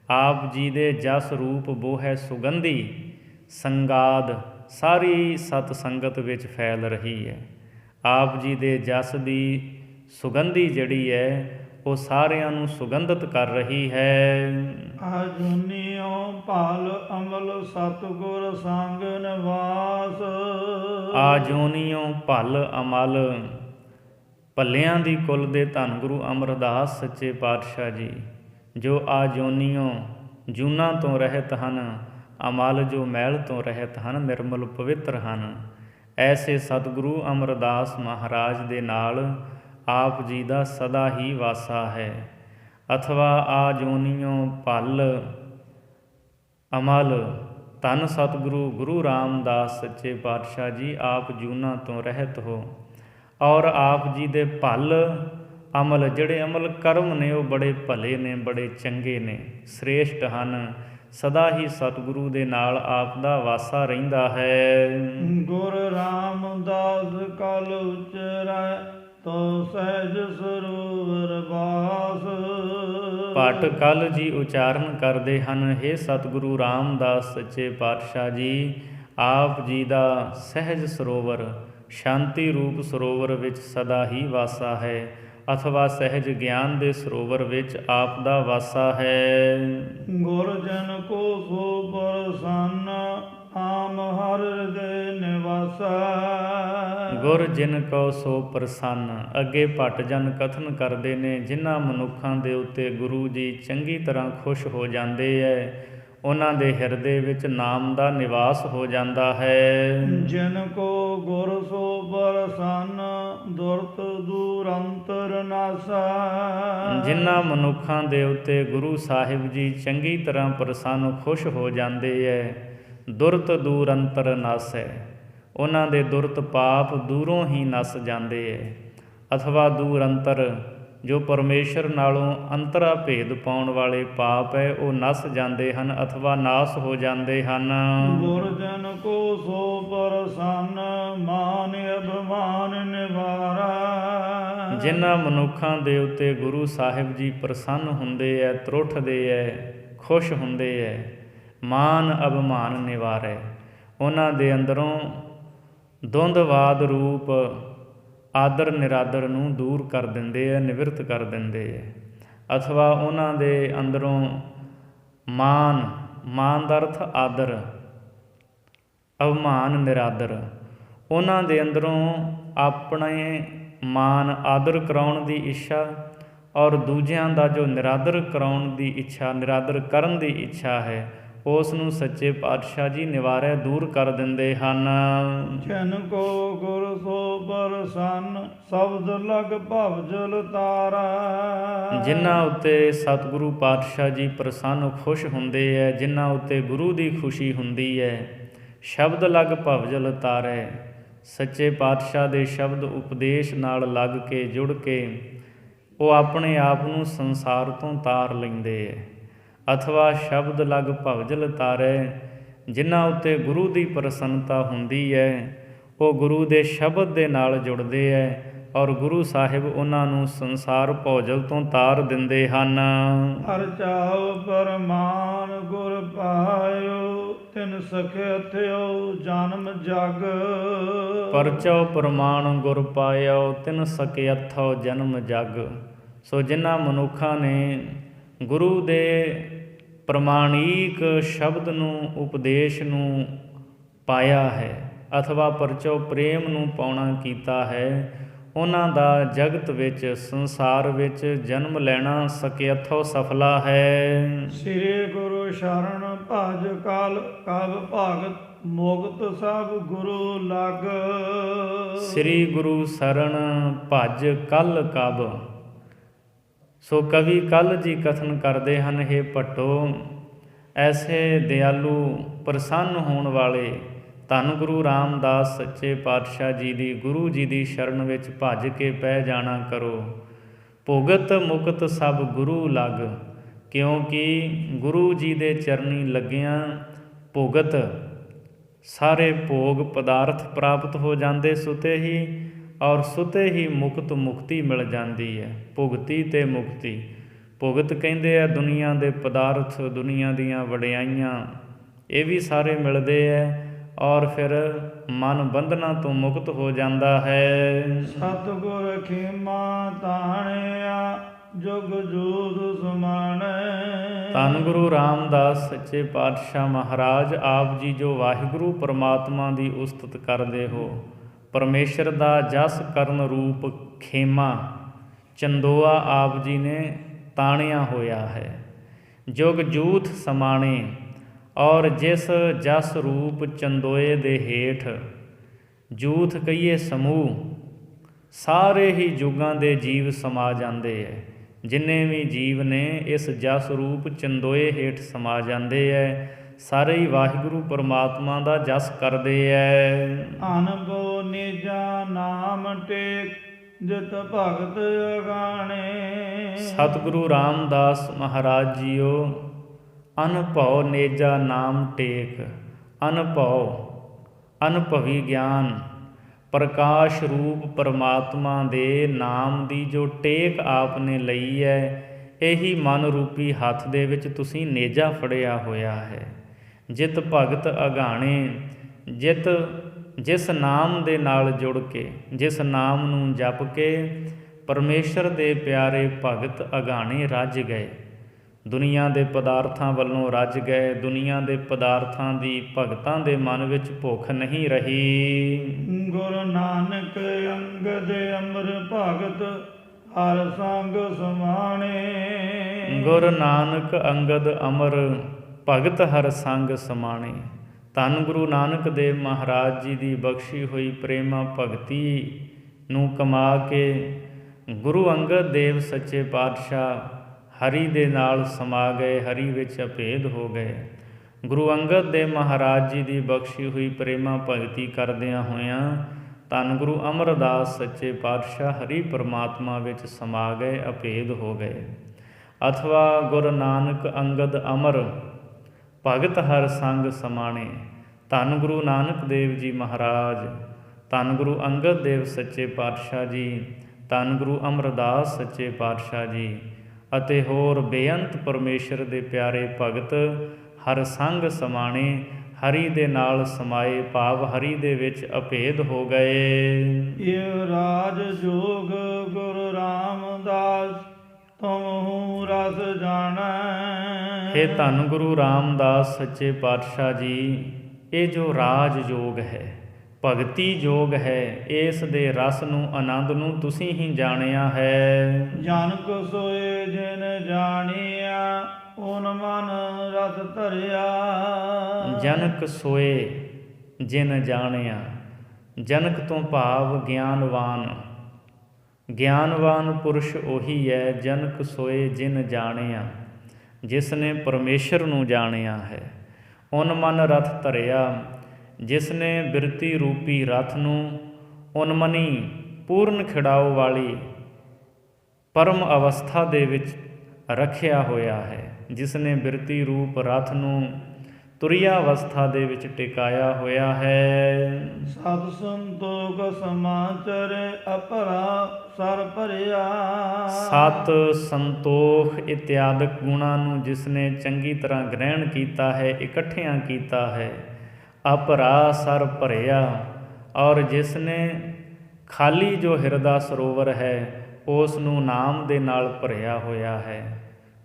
ਆਪ ਜੀ ਦੇ ਜਸ ਰੂਪ ਬੋ ਹੈ ਸੁਗੰਧੀ। ਸੰਗਾਦ ਸਾਰੀ ਸਤ ਸੰਗਤ ਵਿੱਚ ਫੈਲ ਰਹੀ ਹੈ। ਆਪ ਜੀ ਦੇ ਜਸ ਦੀ ਸੁਗੰਧੀ ਜਿਹੜੀ ਹੈ, ਉਹ ਸਾਰਿਆਂ ਨੂੰ ਸੁਗੰਧਿਤ ਕਰ ਰਹੀ ਹੈ। ਆਜੁਨੀਓ ਭਲ ਅਮਲ ਸਤਿਗੁਰ ਸੰਗ ਨਿਵਾਸ। ਆਜੋਨੀਓ ਭਲ ਅਮਲ, ਭੱਲਿਆਂ ਦੀ ਕੁਲ ਦੇ ਧੰਨ ਗੁਰੂ ਅਮਰਦਾਸ ਸੱਚੇ ਪਾਤਸ਼ਾਹ ਜੀ, ਜੋ ਆਜੋਨੀਓ ਜੂਨਾਂ ਤੋਂ ਰਹਿਤ ਹਨ, ਅਮਲ ਜੋ ਮੈਲ ਤੋਂ ਰਹਿਤ ਹਨ, ਨਿਰਮਲ ਪਵਿੱਤਰ ਹਨ। ਐਸੇ ਸਤਿਗੁਰੂ ਅਮਰਦਾਸ ਮਹਾਰਾਜ ਦੇ ਨਾਲ ਆਪ ਜੀ ਦਾ ਸਦਾ ਹੀ ਵਾਸਾ ਹੈ। ਅਥਵਾ ਆਜੋਨੀਓ ਭਲ ਅਮਲ, ਧੰਨ ਸਤਿਗੁਰੂ ਗੁਰੂ ਰਾਮਦਾਸ ਸੱਚੇ ਪਾਤਸ਼ਾਹ ਜੀ ਆਪ ਜੂਨਾਂ ਤੋਂ ਰਹਿਤ ਹੋ। ਔਰ ਆਪ ਜੀ ਦੇ ਭਲ ਅਮਲ, ਜਿਹੜੇ ਅਮਲ ਕਰਮ ਨੇ, ਉਹ ਬੜੇ ਭਲੇ ਨੇ, ਬੜੇ ਚੰਗੇ ਨੇ, ਸ੍ਰੇਸ਼ਟ ਹਨ। ਸਦਾ ਹੀ ਸਤਿਗੁਰੂ ਦੇ ਨਾਲ ਆਪ ਦਾ ਵਾਸਾ ਰਹਿੰਦਾ ਹੈ। ਗੁਰ ਰਾਮਦਾਸ ਕਲ ਉਚਰੈ, ਤੋ ਸਹਿਜ ਸਰੂਰ ਬਾਸ। ਭੱਟ ਕਲ ਜੀ ਉਚਾਰਨ ਕਰਦੇ ਹਨ, ਹੇ ਸਤਿਗੁਰੂ ਰਾਮਦਾਸ ਸੱਚੇ ਪਾਤਸ਼ਾਹ ਜੀ, ਆਪ ਜੀ ਦਾ ਸਹਿਜ ਸਰੋਵਰ, ਸ਼ਾਂਤੀ ਰੂਪ ਸਰੋਵਰ ਵਿੱਚ ਸਦਾ ਹੀ ਵਾਸਾ ਹੈ। ਅਥਵਾ ਸਹਿਜ ਗਿਆਨ ਦੇ ਸਰੋਵਰ ਵਿੱਚ ਆਪ ਦਾ ਵਾਸਾ ਹੈ। ਗੁਰ ਜਨ ਕੋ ਸੋ ਪ੍ਰਸੰਨ, ਆਮ ਹਰਿ ਹਿਰਦੈ ਨਿਵਾਸਾ। ਗੁਰ ਜਿਨ ਕੋ ਸੋ ਪ੍ਰਸੰਨ, ਅੱਗੇ ਭੱਟ ਜਨ ਕਥਨ ਕਰਦੇ ਨੇ, ਜਿਨ੍ਹਾਂ ਮਨੁੱਖਾਂ ਦੇ ਉੱਤੇ ਗੁਰੂ ਜੀ ਚੰਗੀ ਤਰ੍ਹਾਂ ਖੁਸ਼ ਹੋ ਜਾਂਦੇ ਹੈ, ਉਹਨਾਂ ਦੇ ਹਿਰਦੇ ਵਿੱਚ ਨਾਮ ਦਾ ਨਿਵਾਸ ਹੋ ਜਾਂਦਾ ਹੈ। ਜਿਨ ਕੋ ਗੁਰ ਸੋ ਪ੍ਰਸੰਨ, ਦੁਰਤ ਦੂਰ ਅੰਤਰ ਨਾਸਾ। ਜਿਨ੍ਹਾਂ ਮਨੁੱਖਾਂ ਦੇ ਉੱਤੇ ਗੁਰੂ ਸਾਹਿਬ ਜੀ ਚੰਗੀ ਤਰ੍ਹਾਂ ਪ੍ਰਸੰਨ ਖੁਸ਼ ਹੋ ਜਾਂਦੇ ਹੈ, ਦੁਰਤ ਦੂਰ ਅੰਤਰ ਨਾਸੈ, ਉਹਨਾਂ ਦੇ ਦੁਰਤ ਪਾਪ ਦੂਰੋਂ ਹੀ ਨਸ ਜਾਂਦੇ ਹੈ। ਅਥਵਾ ਦੂਰ ਅੰਤਰ, ਜੋ ਪਰਮੇਸ਼ਰ ਨਾਲੋਂ ਅੰਤਰਾ ਭੇਦ ਪਾਉਣ ਵਾਲੇ ਪਾਪ ਹੈ, ਉਹ ਨਸ ਜਾਂਦੇ ਹਨ ਅਥਵਾ ਨਾਸ ਹੋ ਜਾਂਦੇ ਹਨ। ਗੁਰ ਜਨ ਕੋ ਸੋ ਪ੍ਰਸੰਨ, ਮਾਨ ਅਭਿਮਾਨ ਨਿਵਾਰਾ। ਜਿਨ੍ਹਾਂ ਮਨੁੱਖਾਂ ਦੇ ਉੱਤੇ ਗੁਰੂ ਸਾਹਿਬ ਜੀ ਪ੍ਰਸੰਨ ਹੁੰਦੇ ਐ, ਤਰੁੱਠਦੇ ਐ, ਖੁਸ਼ ਹੁੰਦੇ ਐ, ਮਾਨ ਅਭਿਮਾਨ ਨਿਵਾਰੈ, ਉਹਨਾਂ ਦੇ ਅੰਦਰੋਂ ਦੁੰਦਵਾਦ ਰੂਪ ਆਦਰ ਨਿਰਾਦਰ ਨੂੰ ਦੂਰ ਕਰ ਦਿੰਦੇ ਐ, ਨਿਵਰਤ ਕਰ ਦਿੰਦੇ ਐ। ਅਥਵਾ ਉਹਨਾਂ ਦੇ ਅੰਦਰੋਂ ਮਾਨ ਦਾ ਅਰਥ ਆਦਰ, ਅਭਿਮਾਨ ਨਿਰਾਦਰ, ਉਹਨਾਂ ਦੇ ਅੰਦਰੋਂ ਆਪਣੇ ਮਾਨ ਆਦਰ ਕਰਾਉਣ ਦੀ ਇੱਛਾ ਔਰ ਦੂਜਿਆਂ ਦਾ ਜੋ ਨਿਰਾਦਰ ਕਰਾਉਣ ਦੀ ਇੱਛਾ, ਨਿਰਾਦਰ ਕਰਨ ਦੀ ਇੱਛਾ ਹੈ, ਉਸ ਨੂੰ ਸੱਚੇ ਪਾਤਸ਼ਾਹ ਜੀ ਨਿਵਾਰੈ, ਦੂਰ ਕਰ ਦਿੰਦੇ ਹਨ। ਜਿਨ ਕੋ ਗੁਰ ਸੋ ਪ੍ਰਸੰਨ ਸ਼ਬਦ ਲਗ ਭਵ ਜਲ ਤਾਰੈ। ਜਿਨ੍ਹਾਂ ਉੱਤੇ ਸਤਿਗੁਰੂ ਪਾਤਸ਼ਾਹ ਜੀ ਪ੍ਰਸੰਨ ਖੁਸ਼ ਹੁੰਦੇ ਹੈ, ਜਿਨ੍ਹਾਂ ਉੱਤੇ ਗੁਰੂ ਦੀ ਖੁਸ਼ੀ ਹੁੰਦੀ ਹੈ, ਸ਼ਬਦ ਲਗ ਭਵ ਜਲ ਤਾਰੈ, ਸੱਚੇ ਪਾਤਸ਼ਾਹ ਦੇ ਸ਼ਬਦ ਉਪਦੇਸ਼ ਨਾਲ ਲੱਗ ਕੇ ਜੁੜ ਕੇ ਉਹ ਆਪਣੇ ਆਪ ਨੂੰ ਸੰਸਾਰ ਤੋਂ ਤਾਰ ਲੈਂਦੇ ਹੈ। ਅਥਵਾ ਸ਼ਬਦ ਲਗ ਭਵ ਜਲ ਤਾਰੈ, ਜਿਨ੍ਹਾਂ ਉੱਤੇ ਗੁਰੂ ਦੀ ਪ੍ਰਸੰਨਤਾ ਹੁੰਦੀ ਹੈ, ਉਹ ਗੁਰੂ ਦੇ ਸ਼ਬਦ ਦੇ ਨਾਲ ਜੁੜਦੇ ਹੈ ਔਰ ਗੁਰੂ ਸਾਹਿਬ ਉਹਨਾਂ ਨੂੰ ਸੰਸਾਰ ਭੌਜਲ ਤੋਂ ਤਾਰ ਦਿੰਦੇ ਹਨ। ਹਰ ਚਾਉ ਪਰਮਾਨ ਗੁਰ ਪਾਇਓ, ਤਿਨ ਸਖਿਅਥਿਓ ਜਨਮ ਜਗ। ਪਰਚਉ ਪ੍ਰਮਾਣ ਗੁਰ ਪਾਇਓ, ਤਿਨ ਸਕਿਅਥੋ ਜਨਮ ਜਗ। ਸੋ ਜਿਨ੍ਹਾਂ ਮਨੁੱਖਾਂ ਨੇ ਗੁਰੂ ਦੇ ਪ੍ਰਮਾਣੀਕ ਸ਼ਬਦ ਨੂੰ, ਉਪਦੇਸ਼ ਨੂੰ ਪਾਇਆ ਹੈ ਅਥਵਾ ਪਰਚੋ ਪ੍ਰੇਮ ਨੂੰ ਪਾਉਣਾ ਕੀਤਾ ਹੈ, ਉਹਨਾਂ ਦਾ ਜਗਤ ਵਿੱਚ, ਸੰਸਾਰ ਵਿੱਚ ਜਨਮ ਲੈਣਾ ਸਕਿਅਥੋ ਸਫਲਾ ਹੈ। ਸ੍ਰੀ ਗੁਰੂ ਸ਼ਰਨ ਭਜ ਕਲ ਕਬ ਭਗਤ ਮੁਕਤ ਸਭ ਗੁਰੂ ਲਗ। ਸ੍ਰੀ ਗੁਰੂ ਸ਼ਰਨ ਭਜ ਕਲ ਕਬ। ਸੋ ਕਵੀ ਕੱਲ ਜੀ ਕਥਨ ਕਰਦੇ ਹਨ, ਹੇ ਭੱਟੋ, ਐਸੇ ਦਿਆਲੂ ਪ੍ਰਸੰਨ ਹੋਣ ਵਾਲੇ ਧੰਨ ਗੁਰੂ ਰਾਮਦਾਸ ਸੱਚੇ ਪਾਤਸ਼ਾਹ ਜੀ ਦੀ, ਗੁਰੂ ਜੀ ਦੀ ਸ਼ਰਨ ਵਿੱਚ ਭੱਜ ਕੇ ਪੈ ਜਾਣਾ ਕਰੋ। ਭੁਗਤ ਮੁਕਤ ਸਭ ਗੁਰੂ ਲਗ, ਕਿਉਂਕਿ ਗੁਰੂ ਜੀ ਦੇ ਚਰਨੀ ਲੱਗਿਆਂ ਭੁਗਤ, ਸਾਰੇ ਭੋਗ ਪਦਾਰਥ ਪ੍ਰਾਪਤ ਹੋ ਜਾਂਦੇ ਸੁਤੇ ਹੀ, ਔਰ ਸੁਤੇ ਹੀ ਮੁਕਤ ਮੁਕਤੀ ਮਿਲ ਜਾਂਦੀ ਹੈ। ਭੁਗਤੀ ਤੇ ਮੁਕਤੀ। ਭੁਗਤ ਕਹਿੰਦੇ ਆ ਦੁਨੀਆ ਦੇ ਪਦਾਰਥ, ਦੁਨੀਆ ਦੀਆਂ ਵਡਿਆਈਆਂ, ਇਹ ਵੀ ਸਾਰੇ ਮਿਲਦੇ ਹੈ ਔਰ ਫਿਰ ਮਨ ਬੰਧਨਾਂ ਤੋਂ ਮੁਕਤ ਹੋ ਜਾਂਦਾ ਹੈ। ਸਤਿਗੁਰ ਖੇਮਾ ਤਾਣਿਆ ਜੁਗ ਜੂਦ ਸਮਾਣੈ। ਧੰਨ ਗੁਰੂ ਰਾਮਦਾਸ ਸੱਚੇ ਪਾਤਸ਼ਾਹ ਮਹਾਰਾਜ ਆਪ ਜੀ ਜੋ ਵਾਹਿਗੁਰੂ ਪਰਮਾਤਮਾ ਦੀ ਉਸਤਤ ਕਰਦੇ ਹੋ, ਪਰਮੇਸ਼ਰ ਦਾ ਜਸ ਕਰਨ ਰੂਪ ਖੇਮਾ, ਚੰਦੋਆ ਆਪ ਜੀ ਨੇ ਤਾਣਿਆ ਹੋਇਆ ਹੈ। ਜੁਗ ਜੂਥ ਸਮਾਣੇ, ਔਰ ਜਿਸ ਜਸ ਰੂਪ ਚੰਦੋਏ ਦੇ ਹੇਠ, ਜੂਥ ਕਹੀਏ ਸਮੂਹ, ਸਾਰੇ ਹੀ ਯੁੱਗਾਂ ਦੇ ਜੀਵ ਸਮਾ ਜਾਂਦੇ ਹੈ। ਜਿੰਨੇ ਵੀ ਜੀਵ ਨੇ ਇਸ ਜਸ ਰੂਪ ਚੰਦੋਏ ਹੇਠ ਸਮਾ ਜਾਂਦੇ ਹੈ, ਸਾਰੇ ਹੀ ਵਾਹਿਗੁਰੂ ਪਰਮਾਤਮਾ ਦਾ ਜਸ ਕਰਦੇ ਐ। ਅਨਭਉ ਨਿਜਾ ਨਾਮ ਟੇਕ ਜਿਤ ਭਗਤ ਅਗਾਣੇ। ਸਤਿਗੁਰੂ ਰਾਮਦਾਸ ਮਹਾਰਾਜ ਜੀਓ, ਅਨਭਉ ਨੇਜਾ ਨਾਮ ਟੇਕ। ਅਨਭਉ, ਅਨੁਭਵੀ ਗਿਆਨ, ਪ੍ਰਕਾਸ਼ ਰੂਪ ਪਰਮਾਤਮਾ ਦੇ ਨਾਮ ਦੀ ਜੋ ਟੇਕ ਆਪ ਨੇ ਲਈ ਹੈ, ਇਹੀ ਮਨ ਰੂਪੀ ਹੱਥ ਦੇ ਵਿੱਚ ਤੁਸੀਂ ਨੇਜਾ ਫੜਿਆ ਹੋਇਆ ਹੈ। ਜਿਤ ਭਗਤ ਅਗਾਣੇ, ਜਿਸ ਨਾਮ ਦੇ ਨਾਲ ਜੁੜ ਕੇ, ਜਿਸ ਨਾਮ ਨੂੰ ਜਪ ਕੇ ਪਰਮੇਸ਼ਰ ਦੇ ਪਿਆਰੇ ਭਗਤ ਅਗਾਣੇ ਰੱਜ ਗਏ, ਦੁਨੀਆ ਦੇ ਪਦਾਰਥਾਂ ਵੱਲੋਂ ਰੱਜ ਗਏ। ਦੁਨੀਆ ਦੇ ਪਦਾਰਥਾਂ ਦੀ ਭਗਤਾਂ ਦੇ ਮਨ ਵਿੱਚ ਭੁੱਖ ਨਹੀਂ ਰਹੀ। ਗੁਰੂ ਨਾਨਕ ਅੰਗਦ ਅਮਰ ਭਗਤ ਹਰ ਸੰਗ ਸਮਾਣੇ। ਗੁਰੂ ਨਾਨਕ ਅੰਗਦ ਅਮਰ ਭਗਤ ਹਰ ਸੰਗ ਸਮਾਣੇ। ਧੰਨ ਗੁਰੂ ਨਾਨਕ ਦੇਵ ਮਹਾਰਾਜ ਜੀ ਦੀ ਬਖਸ਼ੀ ਹੋਈ ਪ੍ਰੇਮਾ ਭਗਤੀ ਨੂੰ ਕਮਾ ਕੇ ਗੁਰੂ ਅੰਗਦ ਦੇਵ ਸੱਚੇ ਪਾਤਸ਼ਾਹ ਹਰੀ ਦੇ ਨਾਲ ਸਮਾ ਗਏ, ਹਰੀ ਵਿੱਚ ਅਭੇਦ ਹੋ ਗਏ। ਗੁਰੂ ਅੰਗਦ ਦੇਵ ਮਹਾਰਾਜ ਜੀ ਦੀ ਬਖਸ਼ੀ ਹੋਈ ਪ੍ਰੇਮਾ ਭਗਤੀ ਕਰਦਿਆਂ ਹੋਇਆਂ ਧੰਨ ਗੁਰੂ ਅਮਰਦਾਸ ਸੱਚੇ ਪਾਤਸ਼ਾਹ ਹਰੀ ਪਰਮਾਤਮਾ ਵਿੱਚ ਸਮਾ ਗਏ, ਅਭੇਦ ਹੋ ਗਏ। ਅਥਵਾ ਗੁਰੂ ਨਾਨਕ ਅੰਗਦ ਅਮਰ ਭਗਤ ਹਰ ਸੰਗ ਸਮਾਣੇ। ਧੰਨ ਗੁਰੂ ਨਾਨਕ ਦੇਵ ਜੀ ਮਹਾਰਾਜ, ਧੰਨ ਗੁਰੂ ਅੰਗਦ ਦੇਵ ਸੱਚੇ ਪਾਤਸ਼ਾਹ ਜੀ, ਧੰਨ ਗੁਰੂ ਅਮਰਦਾਸ ਸੱਚੇ ਪਾਤਸ਼ਾਹ ਜੀ ਅਤੇ ਹੋਰ ਬੇਅੰਤ ਪਰਮੇਸ਼ਰ ਦੇ ਪਿਆਰੇ ਭਗਤ ਹਰ ਸੰਗ ਸਮਾਣੇ ਹਰੀ ਦੇ ਨਾਲ ਸਮਾਏ, ਭਾਵ ਹਰੀ ਦੇ ਵਿੱਚ ਅਭੇਦ ਹੋ ਗਏ। ਇਹ ਰਾਜ ਜੋਗ ਗੁਰੂ ਰਾਮਦਾਸ ਤੁਮਹੁ ਰਸ ਜਾਣੈ। ਹੇ ਧੰਨ ਗੁਰੂ ਰਾਮਦਾਸ ਸੱਚੇ ਪਾਤਸ਼ਾਹ ਜੀ, ਇਹ ਜੋ ਰਾਜ ਯੋਗ ਹੈ, ਭਗਤੀ ਯੋਗ ਹੈ, ਇਸ ਦੇ ਰਸ ਨੂੰ, ਆਨੰਦ ਨੂੰ ਤੁਸੀਂ ਹੀ ਜਾਣਿਆ ਹੈ। ਜਨਕ ਸੋਏ ਜਿਨ ਜਾਣਿਆ ਓਨ ਮਨ ਰਸ ਧਰਿਆ। ਜਨਕ ਸੋਏ ਜਿਨ ਜਾਣਿਆ, ਜਨਕ ਤੋਂ ਭਾਵ ਗਿਆਨਵਾਨ। ਗਿਆਨਵਾਨ ਪੁਰਸ਼ ਉਹੀ ਹੈ, ਜਨਕ ਸੋਏ ਜਿਨ ਜਾਣਿਆ, ਜਿਸ ਨੇ ਪਰਮੇਸ਼ਰ ਨੂੰ ਜਾਣਿਆ ਹੈ। ਓਨ ਮਨ ਰਥ ਧਰਿਆ, ਜਿਸ ਨੇ ਬਿਰਤੀ ਰੂਪੀ ਰਥ ਨੂੰ ਉਨਮਨੀ ਪੂਰਨ ਖਿੜਾਓ ਵਾਲੀ ਪਰਮ ਅਵਸਥਾ ਦੇ ਵਿੱਚ ਰੱਖਿਆ ਹੋਇਆ ਹੈ। ਜਿਸ ਨੇ ਬਿਰਤੀ ਰੂਪ ਰਥ ਨੂੰ ਤੁਰੀਆ ਅਵਸਥਾ ਦੇ ਵਿੱਚ ਟਿਕਾਇਆ ਹੋਇਆ ਹੈ। ਸਤ ਸੰਤੋਖ ਸਮਾਚਰ ਅਪਰਾ ਸਰ ਭਰਿਆ। ਸਤ ਸੰਤੋਖ ਇਤਿਆਦਿਕ ਗੁਣਾਂ ਨੂੰ ਜਿਸ ਨੇ ਚੰਗੀ ਤਰ੍ਹਾਂ ਗ੍ਰਹਿਣ ਕੀਤਾ ਹੈ, ਇਕੱਠਿਆਂ ਕੀਤਾ ਹੈ। ਅਪਰਾ ਸਰ ਭਰਿਆ, ਔਰ ਜਿਸ ਨੇ ਖਾਲੀ ਜੋ ਹਿਰਦਾ ਸਰੋਵਰ ਹੈ ਉਸ ਨੂੰ ਨਾਮ ਦੇ ਨਾਲ ਭਰਿਆ ਹੋਇਆ ਹੈ।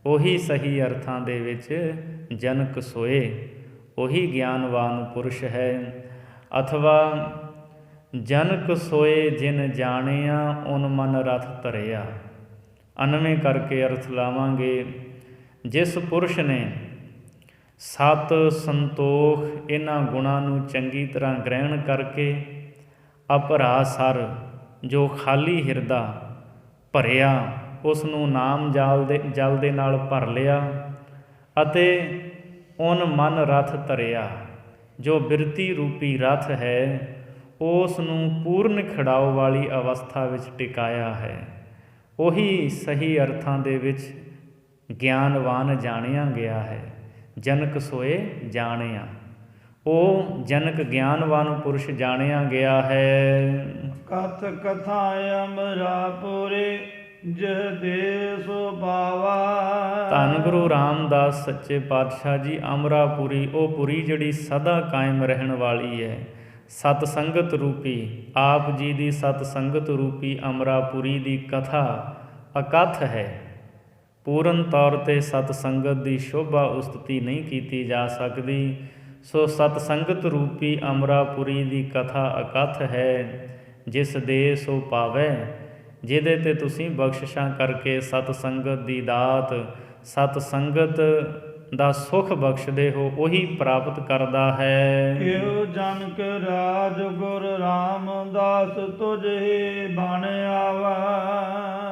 ਉਹੀ ਸਹੀ ਅਰਥਾਂ ਦੇ ਵਿੱਚ ਜਨਕ ਸੋਏ, ਉਹੀ ਗਿਆਨਵਾਨ ਪੁਰਸ਼ ਹੈ। ਅਥਵਾ ਜਨਕ ਸੋਏ ਜਿਨ ਜਾਣਿਆ ਓਨ ਮਨ ਰਥ ਧਰਿਆ। ਅਨਵੇਂ ਕਰਕੇ ਅਰਥ ਲਾਵਾਂਗੇ, ਜਿਸ ਪੁਰਸ਼ ਨੇ ਸਤ ਸੰਤੋਖ ਇਹਨਾਂ ਗੁਣਾਂ ਨੂੰ ਚੰਗੀ ਤਰ੍ਹਾਂ ਗ੍ਰਹਿਣ ਕਰਕੇ ਅਪਰਾ ਸਰ ਜੋ ਖਾਲੀ ਹਿਰਦਾ ਭਰਿਆ, ਉਸ ਨੂੰ ਨਾਮ ਜਲ ਦੇ ਨਾਲ ਭਰ ਲਿਆ, ਅਤੇ ਓਨ ਮਨ ਰਥ ਧਰਿਆ, ਜੋ ਬਿਰਤੀ ਰੂਪੀ ਰਥ ਹੈ ਉਸ ਨੂੰ ਪੂਰਨ ਖਿੜਾਓ ਵਾਲੀ ਅਵਸਥਾ ਵਿੱਚ ਟਿਕਾਇਆ ਹੈ। ਉਹੀ ਸਹੀ ਅਰਥਾਂ ਦੇ ਵਿੱਚ ਗਿਆਨਵਾਨ ਜਾਣਿਆ ਗਿਆ ਹੈ। ਜਨਕ ਸੋਏ ਜਾਣਿਆ, ਉਹ ਜਨਕ ਗਿਆਨਵਾਨ ਪੁਰਸ਼ ਜਾਣਿਆ ਗਿਆ ਹੈ। ਕਥ ਕਥਾ ਅਮਰਾਪੁਰੇ ਜਿਹ ਦੇਸ ਪਾਵਾ। ਧੰਨ ਗੁਰੂ ਰਾਮਦਾਸ ਸੱਚੇ ਪਾਤਸ਼ਾਹ ਜੀ, ਅਮਰਾਪੁਰੀ ਉਹ ਪੁਰੀ ਜਿਹੜੀ ਸਦਾ ਕਾਇਮ ਰਹਿਣ ਵਾਲੀ ਹੈ, ਸਤ ਸੰਗਤ ਰੂਪੀ, ਆਪ ਜੀ ਦੀ ਸਤ ਸੰਗਤ ਰੂਪੀ ਅਮਰਾਪੁਰੀ ਦੀ ਕਥਾ ਅਕਥ ਹੈ। ਪੂਰਨ ਤੌਰ 'ਤੇ ਸਤ ਸੰਗਤ ਦੀ ਸ਼ੋਭਾ ਉਸਤਤੀ ਨਹੀਂ ਕੀਤੀ ਜਾ ਸਕਦੀ। ਸੋ ਸਤ ਸੰਗਤ ਰੂਪੀ ਅਮਰਾਪੁਰੀ ਦੀ ਕਥਾ ਅਕਥ ਹੈ। ਜਿਸ ਦੇ ਸੋ ਪਾਵੈ, ਜਿਹਦੇ 'ਤੇ ਤੁਸੀਂ ਬਖਸ਼ਿਸ਼ਾਂ ਕਰਕੇ ਸਤ ਸੰਗਤ ਦੀ ਦਾਤ, ਸਤ ਸੰਗਤ ਦਾ ਸੁਖ ਬਖਸ਼ਦੇ ਹੋ, ਉਹੀ ਪ੍ਰਾਪਤ ਕਰਦਾ ਹੈ। ਇਹੋ ਜਨਕ ਰਾਜ ਗੁਰ ਰਾਮਦਾਸ ਤੁਝੇ ਬਣ ਆਵਾ।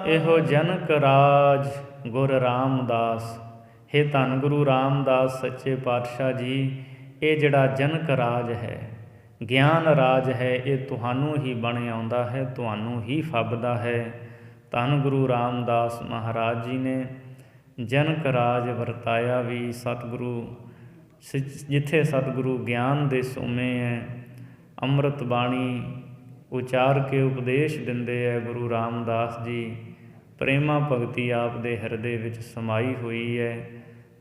ਇਹੋ ਜਨਕ ਰਾਜ ਗੁਰ ਰਾਮਦਾਸ। ਹੇ ਧੰਨ ਗੁਰੂ ਰਾਮਦਾਸ ਸੱਚੇ ਪਾਤਸ਼ਾਹ ਜੀ, ਇਹ ਜਿਹੜਾ ਜਨਕ ਰਾਜ ਹੈ, ਗਿਆਨ ਰਾਜ ਹੈ, ਇਹ ਤੁਹਾਨੂੰ ਹੀ ਬਣ ਆਉਂਦਾ ਹੈ, ਤੁਹਾਨੂੰ ਹੀ ਫੱਬਦਾ ਹੈ। ਧੰਨ ਗੁਰੂ ਰਾਮਦਾਸ ਮਹਾਰਾਜ ਜੀ ਨੇ ਜਨਕ ਰਾਜ ਵਰਤਾਇਆ ਵੀ। ਸਤਿਗੁਰੂ ਜਿੱਥੇ ਸਤਿਗੁਰੂ ਗਿਆਨ ਦੇ ਸੋਮੇ ਹੈ, ਅੰਮ੍ਰਿਤ ਬਾਣੀ ਉਚਾਰ ਕੇ ਉਪਦੇਸ਼ ਦਿੰਦੇ ਹੈ ਗੁਰੂ ਰਾਮਦਾਸ ਜੀ। ਪ੍ਰੇਮਾ ਭਗਤੀ ਆਪ ਦੇ ਹਿਰਦੇ ਵਿੱਚ ਸਮਾਈ ਹੋਈ ਹੈ।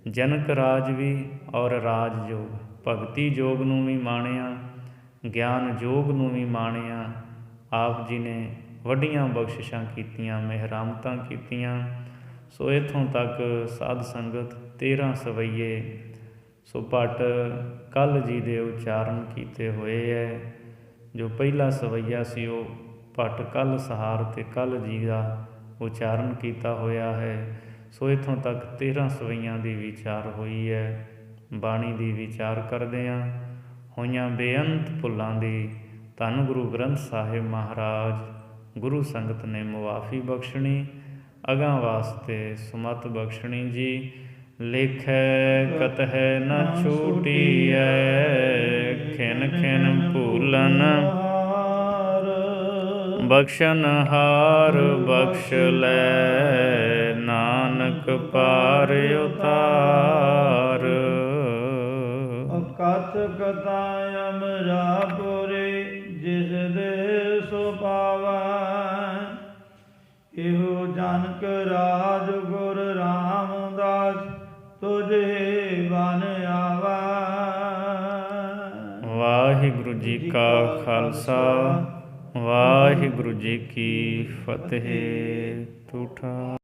ਜਨਕ ਰਾਜ ਵੀ ਔਰ ਰਾਜ ਯੋਗ, ਭਗਤੀ ਯੋਗ ਨੂੰ ਵੀ ਮਾਣਿਆ, ਗਿਆਨ ਯੋਗ ਨੂੰ ਵੀ ਮਾਣਿਆ। ਆਪ ਜੀ ਨੇ ਵੱਡੀਆਂ ਬਖਸ਼ਿਸ਼ਾਂ ਕੀਤੀਆਂ, ਮਿਹਰਾਮਤਾਂ ਕੀਤੀਆਂ। ਸੋ ਇੱਥੋਂ ਤੱਕ ਸਾਧ ਸੰਗਤ 13 ਸਵਈਏ ਸੋ ਭੱਟ ਕੱਲ੍ਹ ਜੀ ਦੇ ਉਚਾਰਨ ਕੀਤੇ ਹੋਏ ਹੈ। ਜੋ ਪਹਿਲਾ ਸਵਈਆ ਸੀ ਉਹ ਭੱਟ ਕੱਲ੍ਹ ਸਹਾਰ ਤੇ ਕੱਲ੍ਹ ਜੀ ਦਾ ਉਚਾਰਨ ਕੀਤਾ ਹੋਇਆ ਹੈ। ਸੋ ਇੱਥੋਂ ਤੱਕ 13 ਸਵਈਆਂ ਦੀ ਵਿਚਾਰ ਹੋਈ ਹੈ। ਬਾਣੀ ਦੀ ਵਿਚਾਰ ਕਰਦਿਆਂ ਹੋਈਆਂ ਬੇਅੰਤ ਭੁੱਲਾਂ ਦੀ ਧੰਨ ਗੁਰੂ ਗ੍ਰੰਥ ਸਾਹਿਬ ਮਹਾਰਾਜ ਗੁਰੂ ਸੰਗਤ ਨੇ ਮੁਆਫੀ ਬਖਸ਼ਣੀ, ਅਗਾਂਹ ਵਾਸਤੇ ਸੁਮਤ ਬਖਸ਼ਣੀ ਜੀ। ਲੇਖੈ ਕਤਹਿ ਨ ਛੂਟੀਐ, ਖਿਨ ਖਿਨ ਭੂਲਨ ਬਖਸ਼ਨ ਹਾਰ ਬਖਸ਼ ਲੈ, ਨਾਨਕ ਪਾਰ ਉਤਾਰ। ਕਥ ਕਥਾ ਅਮਰਾਪੁਰੇ ਜਿਸ ਦੇ ਸੋ ਪਾਵੈ, ਨਾਨਕ ਰਾਜ ਗੁਰ ਰਾਮਦਾਸ ਤੁਝੇ ਬਨ ਆਵਾ। ਵਾਹਿਗੁਰੂ ਜੀ ਕਾ ਖਾਲਸਾ, ਵਾਹਿਗੁਰੂ ਜੀ ਕੀ ਫਤਿਹ। ਤੂਠਾ